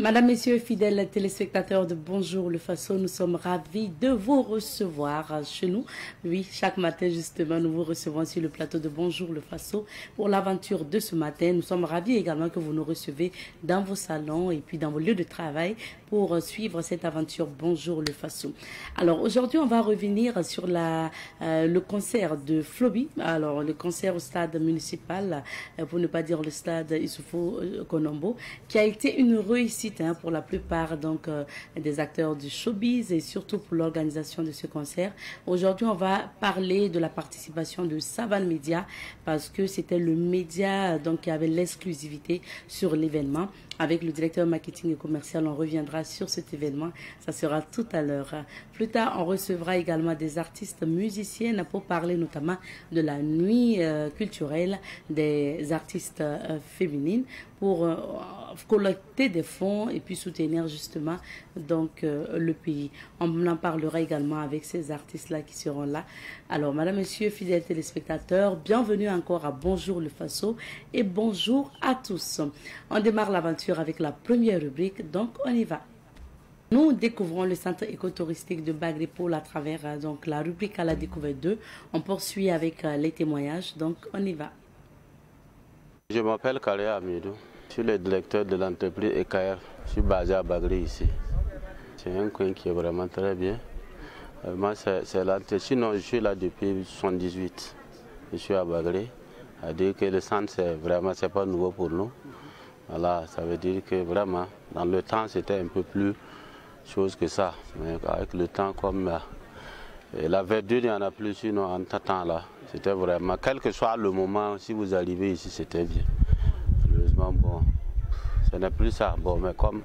Madame, Messieurs, fidèles téléspectateurs de Bonjour le Faso, nous sommes ravis de vous recevoir chez nous. Oui, chaque matin, justement, nous vous recevons sur le plateau de Bonjour le Faso pour l'aventure de ce matin. Nous sommes ravis également que vous nous recevez dans vos salons et puis dans vos lieux de travail pour suivre cette aventure Bonjour le Faso. Alors, aujourd'hui, on va revenir sur le concert de Flobi. Alors, le concert au stade municipal, pour ne pas dire le stade Issoufou Konombo, qui a été une réussite pour la plupart des acteurs du showbiz et surtout pour l'organisation de ce concert. Aujourd'hui, on va parler de la participation de Savane Media parce que c'était le média qui avait l'exclusivité sur l'événement. Avec le directeur marketing et commercial, on reviendra sur cet événement. Ça sera tout à l'heure. Plus tard, on recevra également des artistes musiciennes pour parler notamment de la nuit culturelle des artistes féminines pour collecter des fonds et puis soutenir justement le pays. On en parlera également avec ces artistes-là qui seront là. Alors, madame, monsieur, fidèles téléspectateurs, bienvenue encore à Bonjour le Faso et bonjour à tous. On démarre l'aventure avec la première rubrique, donc on y va. Nous découvrons le centre écotouristique de Bagripoul à travers la rubrique à la découverte 2. On poursuit avec les témoignages, donc on y va. Je m'appelle Kale Amidou, je suis le directeur de l'entreprise EKR, je suis basé à Bagri ici. C'est un coin qui est vraiment très bien. Moi, sinon je suis là depuis 1978, je suis à Bagri. Ça veut dire que le centre, c'est pas nouveau pour nous. Voilà, ça veut dire que vraiment, dans le temps, c'était un peu plus chose que ça. Mais avec le temps, comme la verdure, il n'y en a plus, sinon en temps là, c'était vraiment, quel que soit le moment, si vous arrivez ici, c'était bien. Malheureusement, bon, ce n'est plus ça. Bon, mais comme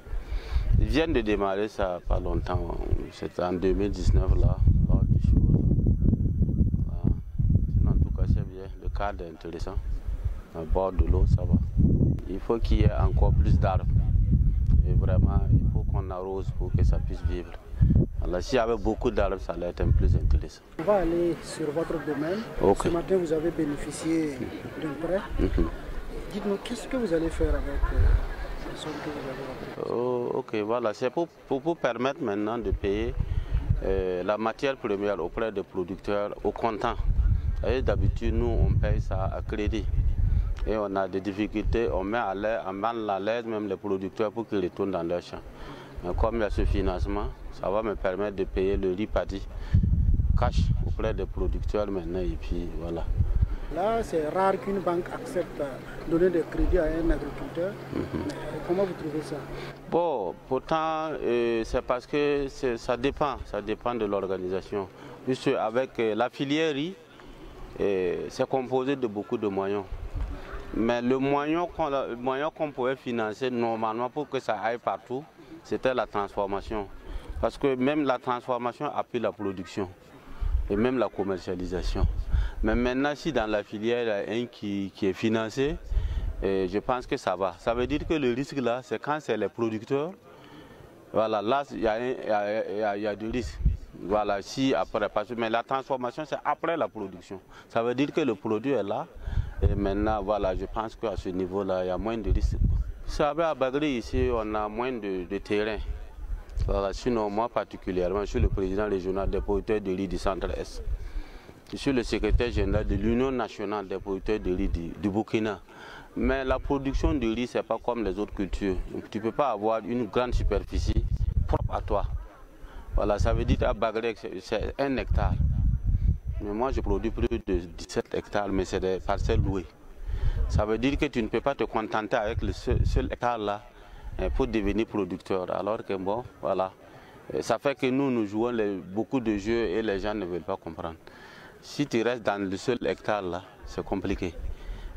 ils viennent de démarrer ça pas longtemps, c'était en 2019 là, lors du show. Voilà. Sinon, en tout cas, c'est bien. Le cadre est intéressant. Au bord de l'eau, ça va. Il faut qu'il y ait encore plus d'arbres. Et vraiment, il faut qu'on arrose pour que ça puisse vivre. Alors, s'il y avait beaucoup d'arbres, ça allait être un peu plus intéressant. On va aller sur votre domaine. Okay. Ce matin, vous avez bénéficié d'un prêt. Dites-nous, qu'est-ce que vous allez faire avec la somme que vous avez apportée? Ok, voilà. C'est pour permettre maintenant de payer la matière première auprès des producteurs au comptant. D'habitude, nous, on paye ça à crédit. Et on a des difficultés, on met à l'aide même les producteurs pour qu'ils retournent dans leur champ. Mais comme il y a ce financement, ça va me permettre de payer le riz paddy cash auprès des producteurs maintenant et puis voilà. Là, c'est rare qu'une banque accepte de donner des crédits à un agriculteur. Comment vous trouvez ça? Bon, pourtant, c'est parce que ça dépend de l'organisation. Puisque avec la filière riz, c'est composé de beaucoup de moyens. Mais le moyen qu'on pouvait financer normalement pour que ça aille partout, c'était la transformation. Parce que même la transformation appuie la production et même la commercialisation. Mais maintenant, si dans la filière, il y a un qui est financé, je pense que ça va. Ça veut dire que le risque là, c'est quand c'est les producteurs. Voilà, là, il y a du risque. Voilà, si après, mais la transformation, c'est après la production. Ça veut dire que le produit est là. Et maintenant, voilà, je pense qu'à ce niveau-là, il y a moins de risques. Vous savez, à Bagri, ici, on a moins de terrain. Voilà, sinon, moi particulièrement, je suis le président régional des producteurs de riz du Centre-Est. Je suis le secrétaire général de l'Union nationale des producteurs de riz du Burkina. Mais la production de riz, ce n'est pas comme les autres cultures. Donc, tu ne peux pas avoir une grande superficie propre à toi. Voilà, ça veut dire qu'à Bagri, c'est 1 hectare. Mais moi, je produis plus de 17 hectares, mais c'est des parcelles louées. Ça veut dire que tu ne peux pas te contenter avec le seul hectare là pour devenir producteur. Alors que bon, voilà. Ça fait que nous jouons beaucoup de jeux et les gens ne veulent pas comprendre. Si tu restes dans le seul hectare là, c'est compliqué.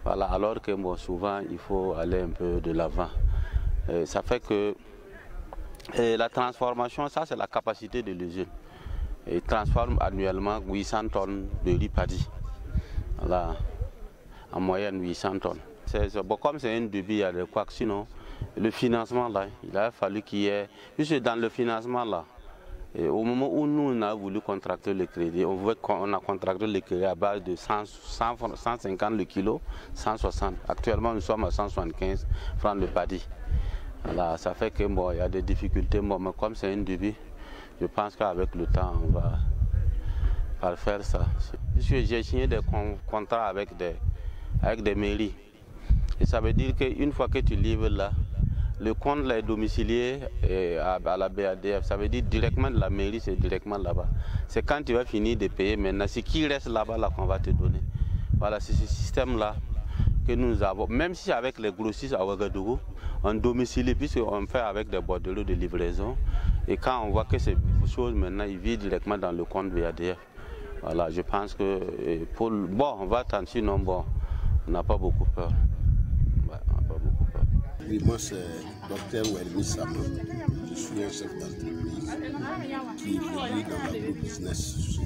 Voilà, alors que bon, souvent, il faut aller un peu de l'avant. Ça fait que la transformation, ça c'est la capacité de l'usine. Il transforme annuellement 800 tonnes de riz paddy. Voilà, en moyenne 800 tonnes. Bon, comme c'est un début, il y a de quoi que sinon, le financement là, il a fallu qu'il y ait, juste dans le financement là, et au moment où nous on a voulu contracter le crédit, on a contracté le crédit à base de 150 le kilo, 160. Actuellement nous sommes à 175 francs le paddy. Voilà, ça fait que bon, il y a des difficultés, bon, mais comme c'est un début, je pense qu'avec le temps, on va faire ça. Puisque j'ai signé des contrats avec des mairies. Et ça veut dire qu'une fois que tu livres là, le compte là est domicilié à la BADF. Ça veut dire directement de la mairie, c'est directement là-bas. C'est quand tu vas finir de payer maintenant, ce qui reste là-bas là, qu'on va te donner. Voilà, c'est ce système-là que nous avons. Même si avec les grossistes à Ouagadougou, on domicilie, puisqu'on fait avec des bordereaux de livraison. Et quand on voit que ces choses maintenant, ils vivent directement dans le compte BADF. Voilà, je pense que bon, on va attendre, sinon bon, on n'a pas beaucoup peur. Ouais, on n'a pas beaucoup peur. Oui, moi c'est Dr Welmi Sama. Je suis un chef d'entreprise qui évolue dans l'agro-business.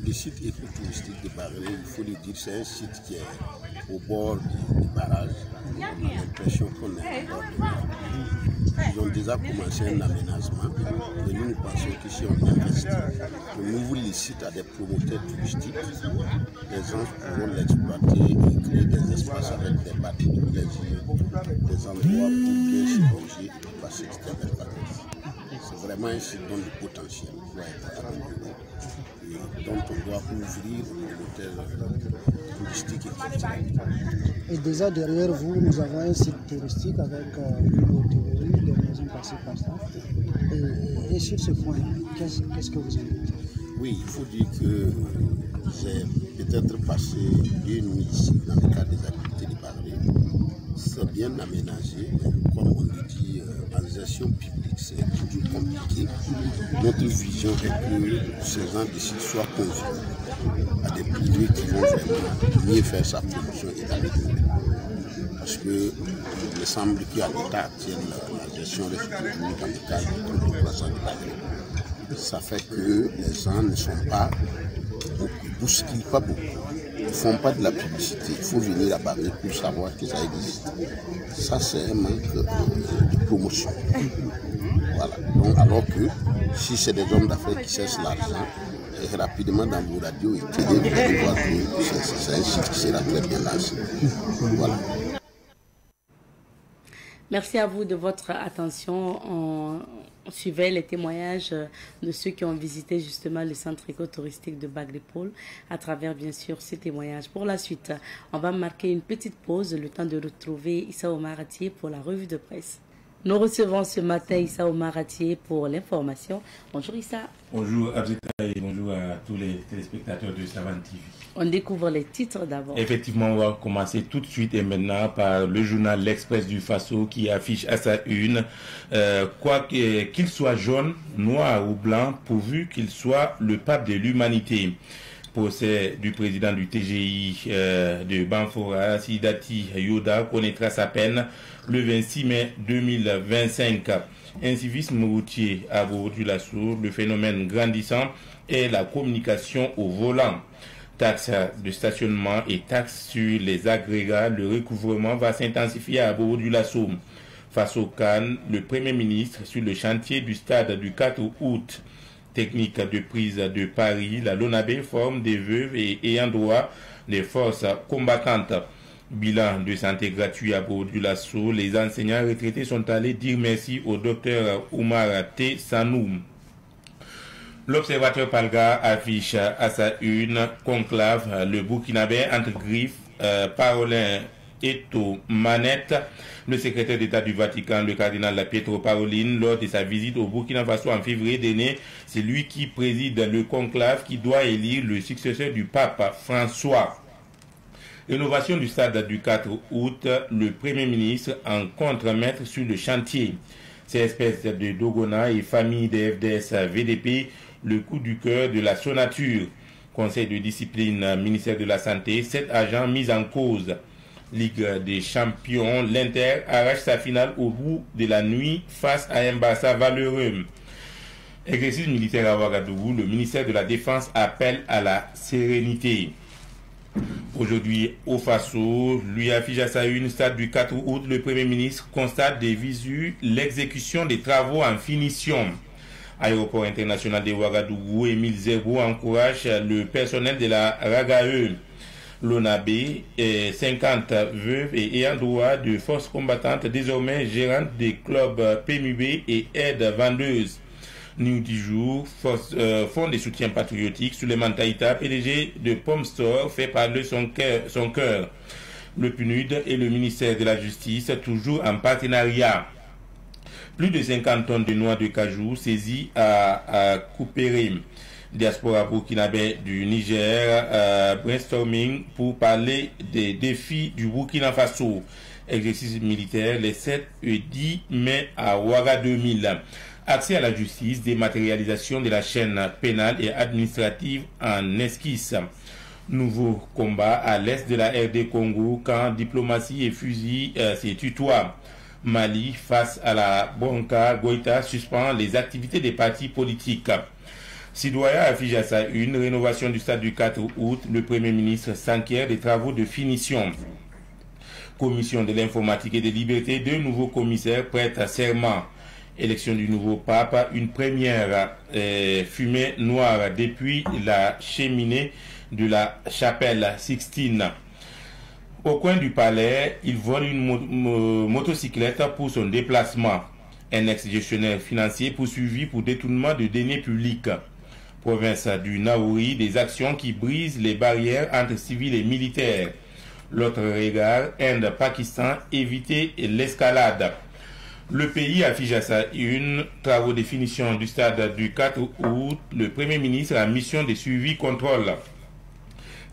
Le site écotouristique de Bagré, il faut le dire, c'est un site qui est au bord du barrage. On a l'impression qu'on est au bord du barrage. Ils ont déjà commencé un aménagement et nous pensons qu'ici on investit. On ouvre les sites à des promoteurs touristiques. Les gens pourront l'exploiter et créer des espaces avec des parties de plaisir, des endroits pour bien se loger et passer des belles vacances. C'est vraiment un site dont le potentiel doit être amélioré et dont on doit ouvrir aux promoteurs touristiques et culturels. Et déjà derrière vous, nous avons un site touristique avec une hôtellerie, des maisons passées par ça. Et sur ce point, qu'est-ce que vous en dites? Oui, il faut dire que j'ai peut-être passé 2 nuits ici dans le cadre des activités de Bagré. C'est bien aménagé, comme on le dit, en gestion publique, c'est toujours compliqué. Notre vision est que ces gens d'ici soient conviés à des privés qui vont vraiment mieux faire sa promotion et l'améliorer. Parce qu'il me semble qu'à l'état actuel, la gestion reste toujours dans le cadre du croissant de Bagré. Ça fait que les gens ne sont pas beaucoup, bousculent pas beaucoup. Ils ne font pas de la publicité. Il faut venir à Bagré pour savoir que ça existe. Ça, c'est un manque de promotion. Voilà. Donc, alors que si c'est des hommes d'affaires qui cherchent l'argent, et rapidement dans vos radios et télé, vous allez voir que c'est un site qui sera très bien lancé. Voilà. Merci à vous de votre attention. On suivait les témoignages de ceux qui ont visité justement le centre écotouristique de Bagré-Pôle à travers bien sûr ces témoignages. Pour la suite, on va marquer une petite pause, le temps de retrouver Issa Omar Atié pour la revue de presse. Nous recevons ce matin Issa Omar Atié pour l'information. Bonjour Issa. Bonjour Abzeka et bonjour à tous les téléspectateurs de Savane TV. On découvre les titres d'abord. Effectivement, on va commencer tout de suite et maintenant par le journal L'Express du Faso qui affiche à sa une quoi qu'il soit jaune, noir ou blanc, pourvu qu'il soit le pape de l'humanité. Procès du président du TGI de Banfora, Sidati Yoda, connaîtra sa peine le 26 mai 2025. Incivisme routier à Bourg-du-Lassour, le phénomène grandissant est la communication au volant. Taxes de stationnement et taxes sur les agrégats, le recouvrement va s'intensifier à Bourg-du-Lassour. Face au Cannes, le Premier ministre sur le chantier du stade du 4 août. Technique de prise de Paris, la LONABE forme des veuves et ayant droit des forces combattantes. Bilan de santé gratuit à Bourg-du-Lassour, les enseignants retraités sont allés dire merci au docteur Oumar T. Sanoum. L'observateur Palga affiche à sa une conclave le Burkinabé entre griffes, Parolin Eto Manette, le secrétaire d'État du Vatican, le cardinal Pietro Parolin, lors de sa visite au Burkina Faso en février dernier, c'est lui qui préside le conclave qui doit élire le successeur du pape François. Rénovation du stade du 4 août, le Premier ministre en contre-maître sur le chantier. Ces espèces de Dogona et famille des FDS VDP, le coup du cœur de la sonature. Conseil de discipline, ministère de la Santé, 7 agents mis en cause. Ligue des champions, l'Inter arrache sa finale au bout de la nuit face à un Barça valeureux. Exercice militaire à Ouagadougou, le ministère de la Défense appelle à la sérénité. Aujourd'hui, au Faso, lui affiche à sa une stade du 4 août, le Premier ministre constate des visus l'exécution des travaux en finition. Aéroport international de Ouagadougou, Émile Zerbo encourage le personnel de la RAGAE. l'ONABE, 50 veuves et ayant droit de forces combattantes, désormais gérantes des clubs PMUB et aides vendeuses. Nuit du jour, Fonds des soutiens patriotiques, Souleymane Taïta, PDG de Pomme Store, fait parler son cœur. Le PNUD et le ministère de la Justice, toujours en partenariat. Plus de 50 tonnes de noix de cajou saisies à Coupérim. Diaspora burkinabé du Niger, brainstorming pour parler des défis du Burkina Faso. Exercice militaire les 7 et 10 mai à Ouaga 2000. Accès à la justice, dématérialisation de la chaîne pénale et administrative en esquisse. Nouveau combat à l'est de la RD Congo quand diplomatie et fusil se tutoient. Mali, face à la Bonka, Goïta suspend les activités des partis politiques. Sidoya affiche à sa une rénovation du stade du 4 août. Le Premier ministre s'enquiert des travaux de finition. Commission de l'informatique et des libertés, 2 nouveaux commissaires prêtent à serment. Élection du nouveau pape, une première fumée noire depuis la cheminée de la chapelle Sixtine. Au coin du palais, il vole une motocyclette pour son déplacement. Un ex-gestionnaire financier poursuivi pour détournement de deniers publics. Province du Naouri, des actions qui brisent les barrières entre civils et militaires. L'autre regard, Inde, Pakistan, éviter l'escalade. Le pays affiche à sa une travaux de finition du stade du 4 août. Le Premier ministre a mission de suivi-contrôle.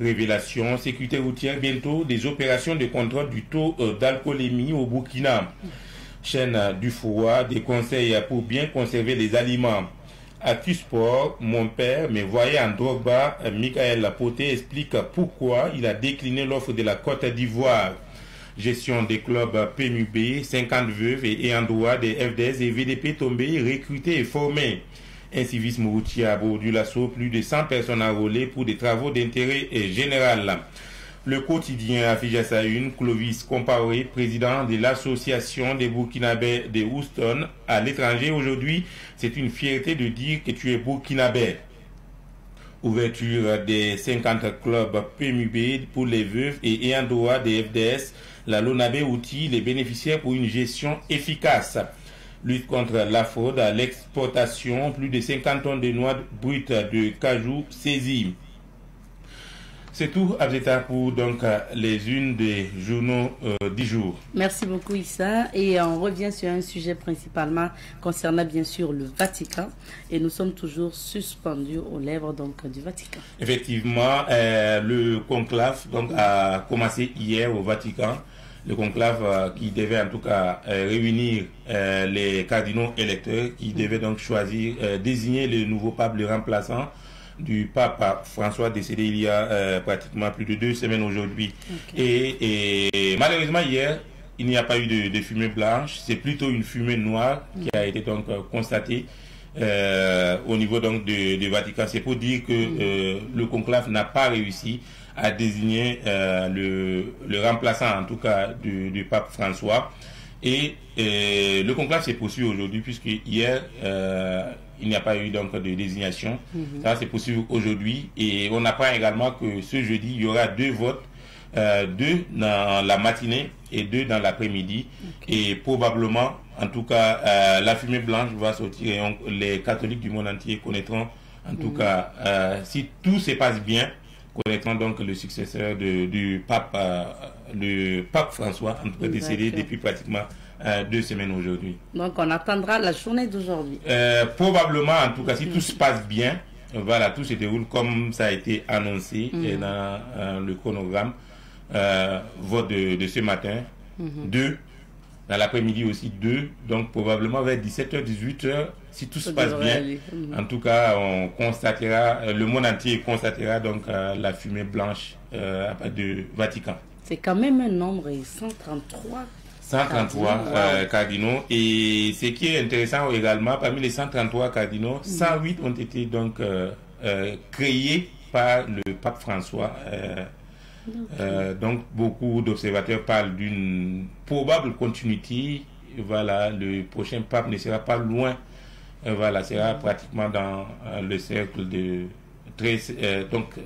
Révélation, sécurité routière, bientôt des opérations de contrôle du taux d'alcoolémie au Burkina. Chaîne du froid, des conseils pour bien conserver les aliments. Actu Sport, mon père me voyait en Drogba. Michael Poté explique pourquoi il a décliné l'offre de la Côte d'Ivoire. Gestion des clubs PMUB, 50 veuves et ayant droit des FDS et VDP tombés, recrutés et formés. Incivisme routier à Bourg-du-Lasso, plus de 100 personnes enrôlées pour des travaux d'intérêt général. Le quotidien affiche à sa une Clovis Compaoré, président de l'association des Burkinabés de Houston à l'étranger. Aujourd'hui, c'est une fierté de dire que tu es Burkinabé. Ouverture des 50 clubs PMUB pour les veuves et ayant droit des FDS. La LONABE outille les bénéficiaires pour une gestion efficace. Lutte contre la fraude à l'exportation, plus de 50 tonnes de noix brutes de cajou saisies. C'est tout, Abzeta, pour donc les unes des journaux du jour. Merci beaucoup, Issa. Et on revient sur un sujet principalement concernant bien sûr le Vatican. Et nous sommes toujours suspendus aux lèvres donc du Vatican. Effectivement, le conclave donc a commencé hier au Vatican. Le conclave qui devait en tout cas réunir les cardinaux électeurs qui devaient donc choisir, désigner le nouveau pape, le remplaçant du pape François décédé il y a pratiquement plus de 2 semaines aujourd'hui. Okay. Et malheureusement hier, il n'y a pas eu de fumée blanche, c'est plutôt une fumée noire qui a été donc constatée au niveau donc du Vatican. C'est pour dire que le conclave n'a pas réussi à désigner le remplaçant en tout cas du pape François. Et le conclave s'est poursuivi aujourd'hui puisque hier il n'y a pas eu donc de désignation. Ça s'est poursuivi aujourd'hui et on apprend également que ce jeudi il y aura 2 votes, 2 dans la matinée et 2 dans l'après-midi. Et probablement en tout cas la fumée blanche va sortir et les catholiques du monde entier connaîtront en tout cas si tout se passe bien, connaîtront donc le successeur du pape, le pape François, en tout cas décédé depuis pratiquement 2 semaines aujourd'hui. Donc on attendra la journée d'aujourd'hui. Probablement, en tout cas, si tout se passe bien, voilà, tout se déroule comme ça a été annoncé dans le chronogramme. Vote de ce matin, 2. Dans l'après-midi aussi 2, donc probablement vers 17h, 18h, si tout se passe bien. En tout cas, on constatera, le monde entier constatera donc la fumée blanche à part de Vatican. C'est quand même un nombre, 133 cardinaux. Et ce qui est intéressant également, parmi les 133 cardinaux, 108 ont été donc créés par le pape François. Donc beaucoup d'observateurs parlent d'une probable continuité. Voilà, le prochain pape ne sera pas loin. Voilà, sera pratiquement dans le cercle de 13. Donc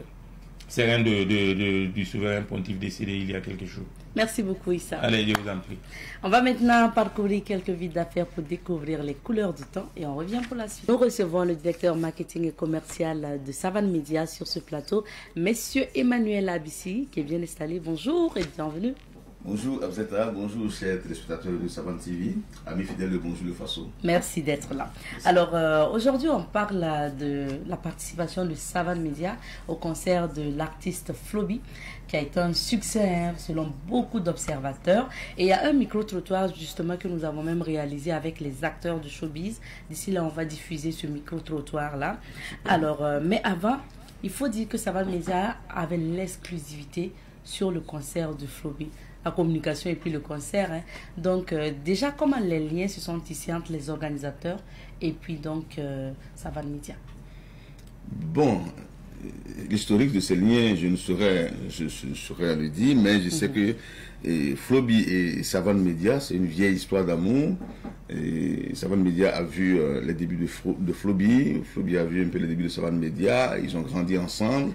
serein du souverain pontife décédé il y a quelques jours. Merci beaucoup, Issa. Allez, je vous en prie. On va maintenant parcourir quelques vies d'affaires pour découvrir les couleurs du temps et on revient pour la suite. Nous recevons le directeur marketing et commercial de Savane Média sur ce plateau, Monsieur Emmanuel Abissi, qui est bien installé. Bonjour et bienvenue. Bonjour Abzeta, bonjour chers téléspectateurs de Savane TV, amis fidèles de Bonjour le Faso. Merci d'être là. Alors aujourd'hui on parle de la participation de Savane Média au concert de l'artiste Flobi qui a été un succès selon beaucoup d'observateurs. Et il y a un micro-trottoir justement que nous avons même réalisé avec les acteurs de showbiz. D'ici là on va diffuser ce micro-trottoir là. Alors mais avant, il faut dire que Savane Média avait l'exclusivité sur le concert de Flobi. La communication et puis le concert. Hein. Donc, déjà, comment les liens se sont tissés entre les organisateurs et puis donc Savane Média? Bon, l'historique de ces liens, je ne saurais le dire, mais je sais que Flobi et Savane Média, c'est une vieille histoire d'amour. Savane Média a vu les débuts de Flobi. Flobi a vu un peu les débuts de Savane Média. Ils ont grandi ensemble.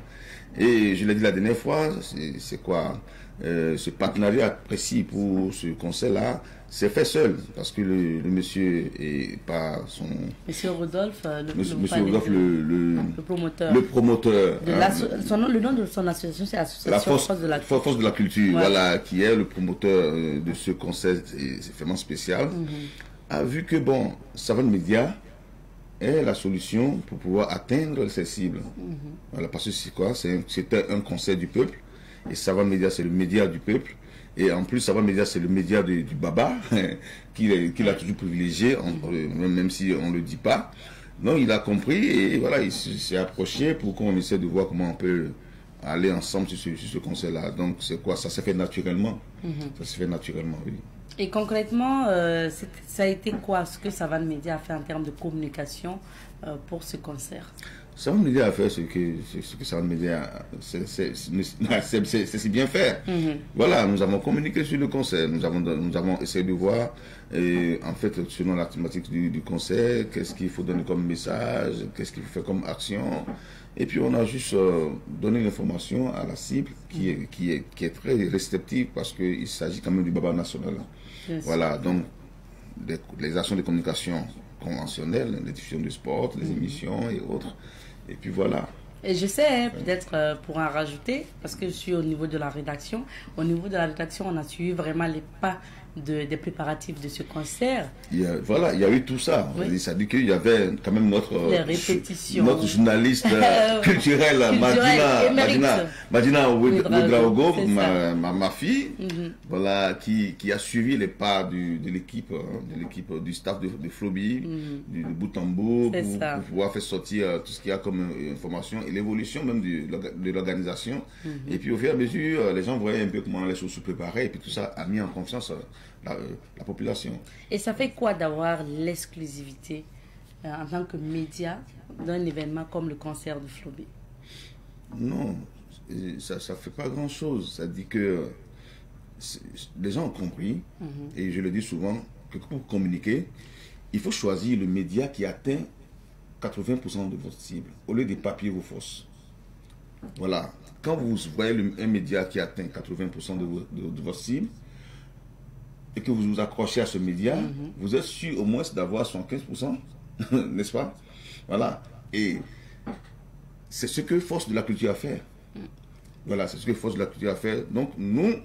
Et je l'ai dit la dernière fois, c'est quoi ce partenariat précis pour ce concert-là, c'est fait seul, parce que le monsieur est pas son... Monsieur Rodolphe, le promoteur. Le promoteur. Le nom de son association, c'est Association Force de la Culture. Force de la Culture, ouais. Voilà, qui est le promoteur de ce concert, c'est vraiment spécial, a vu que, bon, Savane Média est la solution pour pouvoir atteindre ses cibles. Voilà, parce que c'est quoi? C'était un concert du peuple. Et Savane Média, c'est le média du peuple. Et en plus, Savane Média, c'est le média du Baba, qu'il a toujours privilégié, même si on ne le dit pas. Donc, il a compris et voilà, il s'est approché pour qu'on essaie de voir comment on peut aller ensemble sur ce concert-là. Donc, c'est quoi? Ça s'est fait naturellement. Ça s'est fait naturellement, oui. Et concrètement, ça a été quoi ce que Savane Média a fait en termes de communication pour ce concert? Savane Média a fait ce que Savane Média c'est si bien faire. Voilà, nous avons communiqué sur le concert, nous avons essayé de voir, en fait, selon la thématique du concert, qu'est-ce qu'il faut donner comme message, qu'est-ce qu'il faut faire comme action. Et puis on a juste donné l'information à la cible qui est très réceptive parce qu'il s'agit quand même du Baba national. Voilà, donc les actions de communication conventionnelles, les diffusions de sport, les émissions et autres. Et puis voilà. Et je sais, peut-être pour en rajouter, parce que je suis au niveau de la rédaction. Au niveau de la rédaction, on a suivi vraiment les pas des préparatifs de ce concert. Il y a eu tout ça. Oui. Ça dit qu'il y avait quand même notre journaliste culturel, Madina Ouedraogo, ma fille, voilà, qui a suivi les pas de l'équipe, du staff de Flobi, du bout en bout, pour pouvoir faire sortir tout ce qu'il y a comme information et l'évolution même de l'organisation. Et puis au fur et à mesure, les gens voyaient un peu comment les choses se préparaient et puis tout ça a mis en confiance la population. Et ça fait quoi d'avoir l'exclusivité en tant que média d'un événement comme le concert de Flobi? Non, ça ne fait pas grand-chose. Ça dit que les gens ont compris, et je le dis souvent, que pour communiquer, il faut choisir le média qui atteint 80% de votre cible, au lieu des papiers vos forces. Voilà. Quand vous voyez un média qui atteint 80% de votre cible, et que vous vous accrochez à ce média, vous êtes sûr au moins d'avoir 75%, n'est-ce pas? Voilà. Et c'est ce que Force de la Culture a fait. Voilà, c'est ce que Force de la Culture a fait. Donc, nous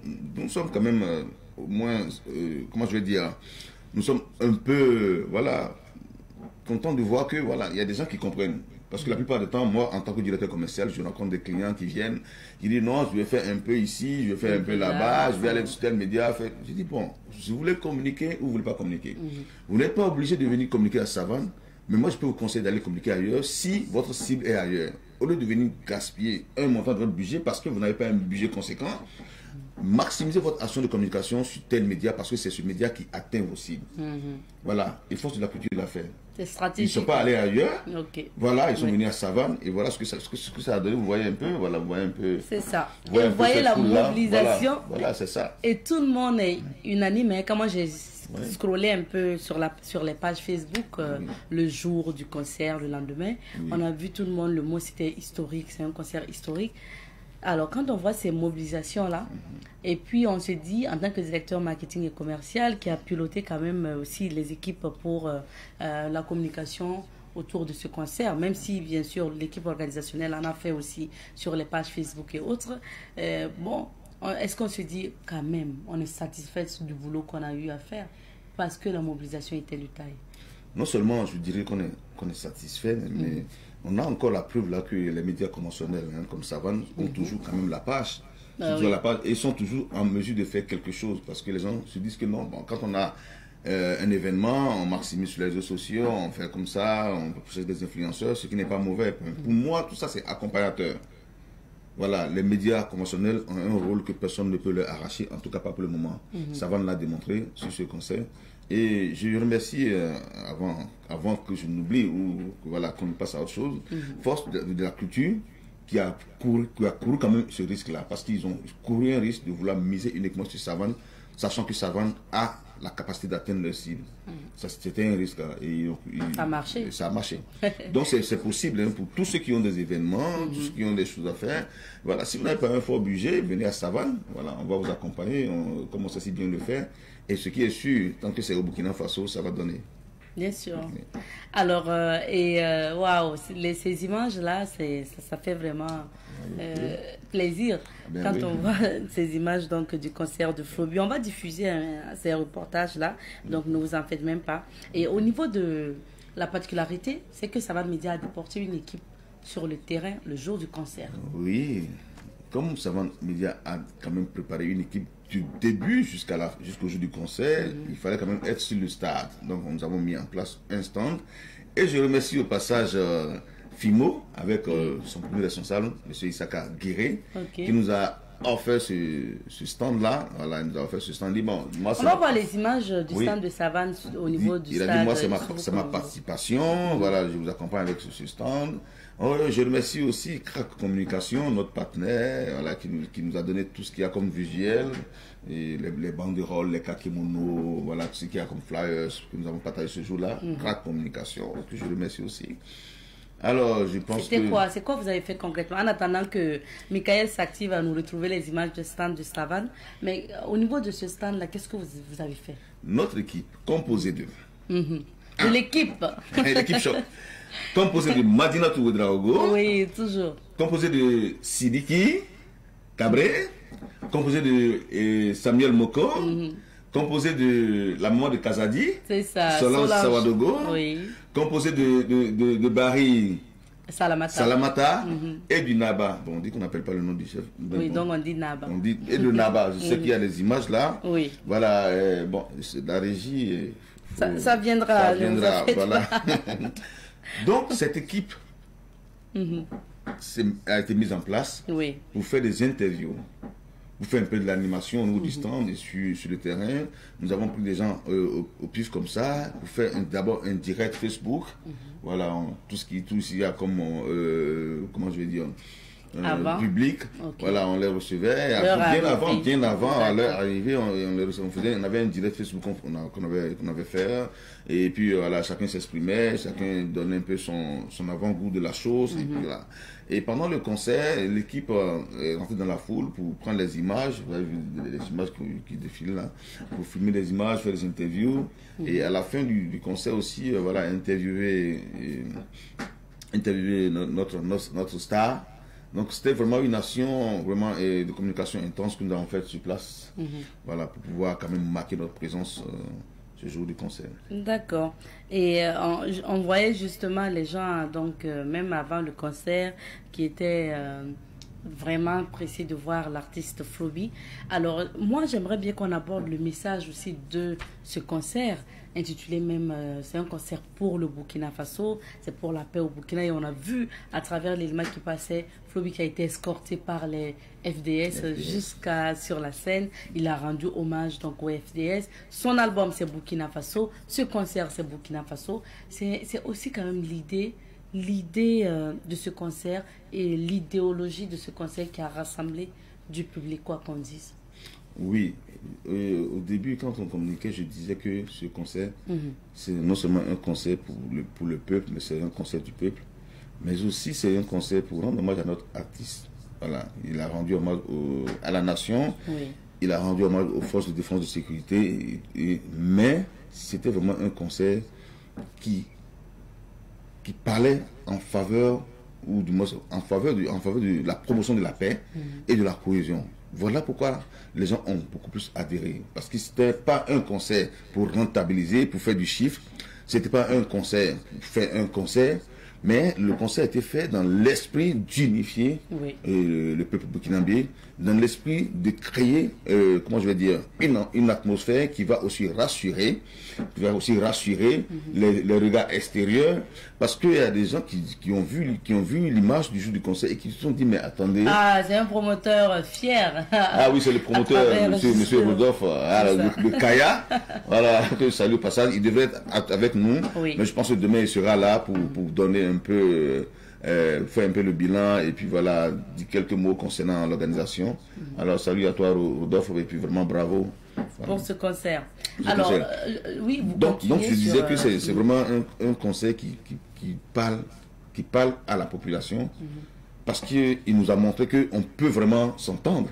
sommes quand même, au moins, comment je vais dire, nous sommes un peu, voilà, contents de voir que, voilà, il y a des gens qui comprennent. Parce que la plupart du temps, moi, en tant que directeur commercial, je rencontre des clients qui viennent, qui disent non, je vais faire un peu ici, je vais faire un peu là-bas, je vais aller sur tel média. Je dis bon, si vous voulez communiquer ou vous ne voulez pas communiquer, vous n'êtes pas obligé de venir communiquer à Savane, mais moi je peux vous conseiller d'aller communiquer ailleurs si votre cible est ailleurs. Au lieu de venir gaspiller un montant de votre budget parce que vous n'avez pas un budget conséquent, maximisez votre action de communication sur tel média parce que c'est ce média qui atteint vos cibles. Voilà, et Force de la Culture l'a fait. Ils ne sont pas allés ailleurs. Voilà, ils sont venus à Savane et voilà ce que ça a donné. Vous voyez un peu, voilà, vous voyez un peu. C'est ça. Et vous voyez la mobilisation. Voilà, c'est ça. Et tout le monde est unanime. Quand moi j'ai scrollé un peu sur les pages Facebook le jour du concert, le lendemain, on a vu tout le monde. Le mot c'était historique, c'est un concert historique. Alors, quand on voit ces mobilisations-là, et puis on se dit, en tant que directeur marketing et commercial, qui a piloté quand même aussi les équipes pour la communication autour de ce concert, même si, bien sûr, l'équipe organisationnelle en a fait aussi sur les pages Facebook et autres, bon, est-ce qu'on se dit, quand même, on est satisfait du boulot qu'on a eu à faire parce que la mobilisation était de taille? Non seulement, je dirais qu'on est satisfait, mais on a encore la preuve là que les médias conventionnels, hein, comme Savane, ont toujours quand même la page. La page et sont toujours en mesure de faire quelque chose parce que les gens se disent que non, bon, quand on a un événement, on maximise sur les réseaux sociaux, on fait comme ça, on peut pousser des influenceurs, ce qui n'est pas mauvais. Pour moi, tout ça, c'est accompagnateur. Voilà, les médias conventionnels ont un rôle que personne ne peut leur arracher, en tout cas pas pour le moment. Savane l'a démontré sur ce concert. Et je remercie, avant que je n'oublie ou voilà, qu'on passe à autre chose, Force de la culture qui a couru quand même ce risque-là, parce qu'ils ont couru un risque de vouloir miser uniquement sur Savane, sachant que Savane a la capacité d'atteindre leur cible. C'était un risque. Et ça a marché. Ça a marché. Donc c'est possible hein, pour tous ceux qui ont des événements, tous ceux qui ont des choses à faire. Voilà, si vous n'avez pas un fort budget, venez à Savane. Voilà, on va vous accompagner, comme on sait si bien le faire. Et ce qui est sûr, tant que c'est au Burkina Faso, ça va donner. Bien sûr. Alors, waouh, ces images-là, ça fait vraiment plaisir quand on voit ces images donc, du concert de Floby. On va diffuser ces reportages-là, donc ne vous en faites même pas. Et au niveau de la particularité, c'est que Savane Média a déporté une équipe sur le terrain le jour du concert. Oui, comme Savane Média a quand même préparé une équipe du début jusqu'au jour du concert, il fallait quand même être sur le stade. Donc nous avons mis en place un stand. Et je remercie au passage FIMO avec son premier responsable, M. Issaka Guiré, qui nous a offert ce stand-là. Voilà, il nous a offert ce stand. Bon, moi, on va voir les images du stand de Savane au niveau du stade. Il a dit, moi, c'est ma participation. Voilà, je vous accompagne avec ce stand. Je remercie aussi Crack Communication, notre partenaire, voilà, qui nous a donné tout ce qu'il y a comme visuel, et les banderoles, les kakémonos, voilà, tout ce qu'il y a comme flyers que nous avons partagé ce jour-là. Crack Communication, que je remercie aussi. Alors, je pense que... C'est quoi vous avez fait concrètement? En attendant que Michael s'active à nous retrouver les images de stand de Savane. Mais au niveau de ce stand-là, qu'est-ce que vous avez fait? Notre équipe, composée de... De l'équipe. L'équipe choc. Composée de Madina Tououedraogo. Oui, toujours. Composée de Sidiki Cabré. Composée de Samuel Moko. Composée de la maman de Kazadi. C'est ça. Solange Sawadogo. Oui. Composée de Barry Salamata. Et du Naba. Bon, on dit qu'on n'appelle pas le nom du chef. Oui, bon, donc on dit Naba. On dit, et de Naba. Je sais qu'il y a des images là. Oui. Voilà, bon, la régie. Ça viendra. Ça viendra, voilà. Donc, cette équipe a été mise en place pour faire des interviews, pour faire un peu de l'animation au niveau du stand et sur le terrain. Nous avons pris des gens au pif comme ça, pour faire d'abord un direct Facebook. Voilà, tout ce qu'il y a comme, comment je vais dire, public. Voilà, on les recevait. Bien avant, à leur arrivée, on avait un direct Facebook qu'on avait fait. Et puis voilà, chacun s'exprimait, chacun donnait un peu son avant-goût de la chose. Et, puis, voilà. Et pendant le concert, l'équipe est rentrée dans la foule pour prendre les images. Vous avez vu les images qui défilent là, pour filmer les images, faire des interviews. Et à la fin du concert aussi, voilà, interviewer notre star. Donc c'était vraiment une action vraiment de communication intense que nous avons faite sur place, voilà, pour pouvoir quand même marquer notre présence ce jour du concert. D'accord. Et on voyait justement les gens, donc même avant le concert, qui étaient vraiment pressés de voir l'artiste Floby. Alors moi j'aimerais bien qu'on aborde le message aussi de ce concert, intitulé même, c'est un concert pour le Burkina Faso, c'est pour la paix au Burkina, et on a vu à travers les images qui passaient, Floby qui a été escorté par les FDS jusqu'à sur la scène, il a rendu hommage donc au FDS, son album c'est Burkina Faso, ce concert c'est Burkina Faso, c'est aussi quand même l'idée de ce concert et l'idéologie de ce concert qui a rassemblé du public, quoi qu'on dise. Oui, au début, quand on communiquait, je disais que ce concert, c'est non seulement un concert pour le peuple, mais c'est un concert du peuple, mais aussi c'est un concert pour rendre hommage à notre artiste, Voilà, il a rendu hommage à la nation, il a rendu hommage aux forces de défense et de sécurité, mais c'était vraiment un concert qui parlait en faveur, ou du moins en faveur de la promotion de la paix et de la cohésion. Voilà pourquoi les gens ont beaucoup plus adhéré. Parce que ce n'était pas un concert pour rentabiliser, pour faire du chiffre. Ce n'était pas un concert pour faire un concert. Mais le concert a été fait dans l'esprit d'unifier le peuple burkinabé, dans l'esprit de créer, comment je vais dire, une atmosphère qui va aussi rassurer, les regards extérieurs, parce qu'il y a des gens qui ont vu l'image du jour du concert et qui se sont dit, mais attendez. Ah, c'est un promoteur fier. Ah oui, c'est le promoteur, monsieur Rodolphe, le Kaya, voilà, que je salue au passage, il devrait être avec nous, mais je pense que demain il sera là pour donner un peu, faire un peu le bilan et puis voilà, dire quelques mots concernant l'organisation. Alors salut à toi Rodolphe et puis vraiment bravo. Voilà. Pour ce concert. Alors, oui, vous donc je disais que c'est vraiment un concert qui parle à la population parce qu'il nous a montré qu'on peut vraiment s'entendre.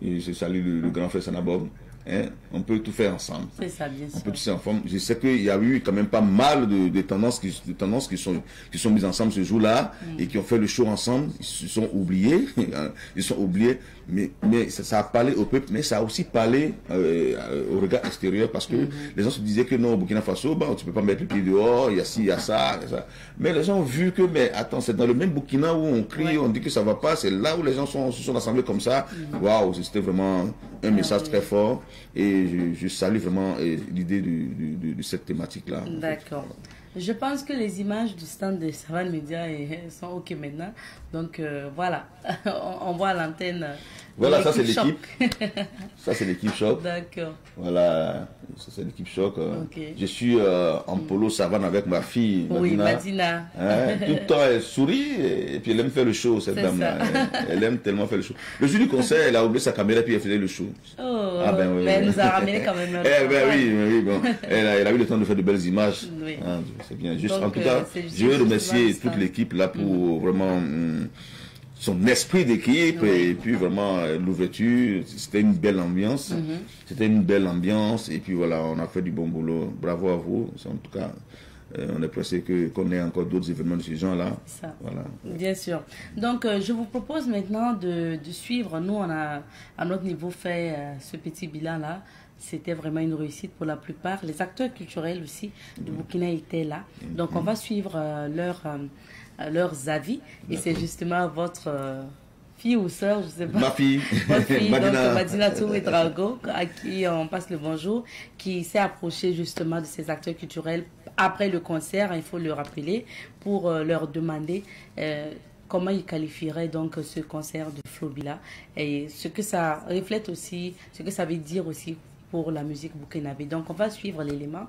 Et je salue le grand frère Sanabog. Hein, on peut tout faire ensemble. C'est ça, bien sûr. On peut tout faire ensemble. Je sais qu'il y a eu quand même pas mal de tendances qui sont mises ensemble ce jour-là et qui ont fait le show ensemble. Ils se sont oubliés. Mais ça a parlé au peuple, mais ça a aussi parlé au regard extérieur parce que les gens se disaient que non, au Burkina Faso, tu peux pas mettre le pied dehors, il y a ci, il y a ça, Mais les gens ont vu que, mais attends, c'est dans le même Burkina où on crie, on dit que ça va pas, c'est là où les gens se sont assemblés comme ça. Waouh, c'était vraiment un message très fort. Et je salue vraiment l'idée de cette thématique-là. D'accord. Je pense que les images du stand de Savane Media sont OK maintenant. Donc voilà, on voit l'antenne. Voilà, ça c'est l'équipe. Ça c'est l'équipe Choc. D'accord. Voilà, ça c'est l'équipe Choc. Je suis en polo Savane avec ma fille Madina. Oui, Madina. Hein, tout le temps elle sourit et puis elle aime faire le show, cette dame-là. Elle aime tellement faire le show. Le jour du concert, elle a oublié sa caméra puis elle faisait le show. Oh, ah ben oui. Mais elle nous a ramené quand même. Oui, bon. Elle a eu le temps de faire de belles images. Oui. Hein, c'est bien. Juste, en tout cas, je veux remercier toute l'équipe là pour vraiment son esprit d'équipe et puis vraiment l'ouverture. C'était une belle ambiance. C'était une belle ambiance et puis voilà, on a fait du bon boulot. Bravo à vous. En tout cas, on est pressé qu'on ait encore d'autres événements de ce genre-là. Voilà. Bien sûr. Donc, je vous propose maintenant de suivre. Nous, on a à notre niveau fait ce petit bilan-là. C'était vraiment une réussite pour la plupart. Les acteurs culturels aussi du Burkina étaient là. Donc, on va suivre leurs avis. Et c'est justement votre fille ou sœur, je ne sais pas. Ma fille. Votre fille, Madina Touré Drago, à qui on passe le bonjour, qui s'est approchée justement de ces acteurs culturels après le concert, il faut le rappeler, pour leur demander comment ils qualifieraient donc ce concert de Flobila et ce que ça reflète aussi, ce que ça veut dire aussi pour la musique burkinabé. Donc on va suivre l'élément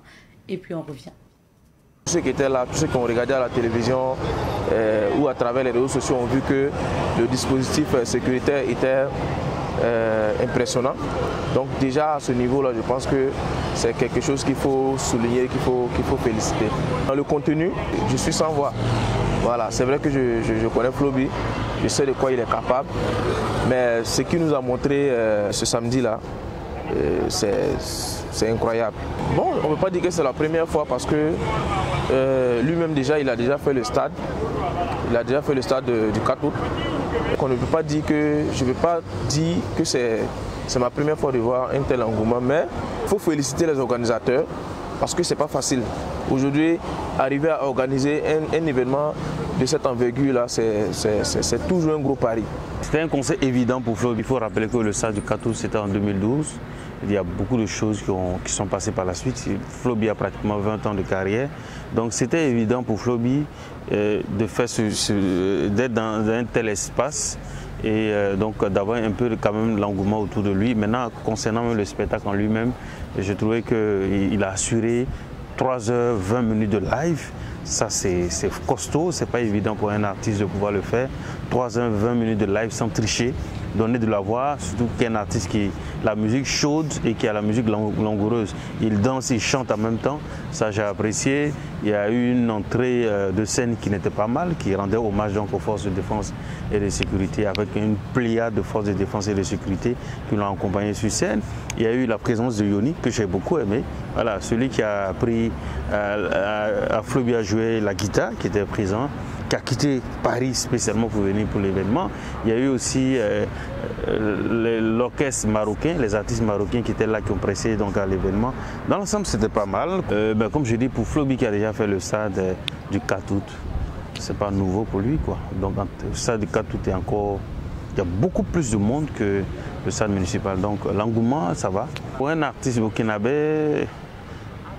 et puis on revient. Tous ceux qui étaient là, tous ceux qui ont regardé à la télévision ou à travers les réseaux sociaux ont vu que le dispositif sécuritaire était impressionnant. Donc déjà à ce niveau-là, je pense que c'est quelque chose qu'il faut souligner, qu'il faut féliciter. Dans le contenu, je suis sans voix. Voilà, c'est vrai que je connais Flobi, je sais de quoi il est capable, mais ce qu'il nous a montré ce samedi-là, c'est incroyable. Bon, on ne peut pas dire que c'est la première fois parce que lui-même déjà, il a déjà fait le stade. Il a déjà fait le stade du 4 août. Donc on ne peut pas dire que, je ne veux pas dire que c'est ma première fois de voir un tel engouement, mais il faut féliciter les organisateurs parce que ce n'est pas facile. Aujourd'hui, arriver à organiser un événement de cette envergure-là, c'est toujours un gros pari. C'était un concert évident pour Flobi. Il faut rappeler que le stade du 4 août, c'était en 2012. Il y a beaucoup de choses qui sont passées par la suite. Flobi a pratiquement 20 ans de carrière. Donc c'était évident pour Flobi d'être dans un tel espace et donc d'avoir un peu quand même l'engouement autour de lui. Maintenant, concernant même le spectacle en lui-même, je trouvais qu'il a assuré 3h20 de live. Ça, c'est costaud, c'est pas évident pour un artiste de pouvoir le faire. 3h20 de live sans tricher, donner de la voix, surtout qu'un artiste qui a la musique chaude et qui a la musique langoureuse. Il danse, il chante en même temps, ça j'ai apprécié. Il y a eu une entrée de scène qui n'était pas mal, qui rendait hommage donc aux forces de défense et de sécurité, avec une pléiade de forces de défense et de sécurité qui l'ont accompagné sur scène. Il y a eu la présence de Yoni, que j'ai beaucoup aimé. Voilà, celui qui a appris à Floby à jouer la guitare, qui était présent, qui a quitté Paris spécialement pour venir pour l'événement. Il y a eu aussi l'orchestre marocain, les artistes marocains qui étaient là, qui ont pressé donc à l'événement. Dans l'ensemble, c'était pas mal. Comme je dis, pour Floby qui a déjà fait le stade du 4 août, c'est pas nouveau pour lui, quoi. Donc le stade du 4 août est encore... Il y a beaucoup plus de monde que le stade municipal. Donc l'engouement, ça va. Pour un artiste burkinabé,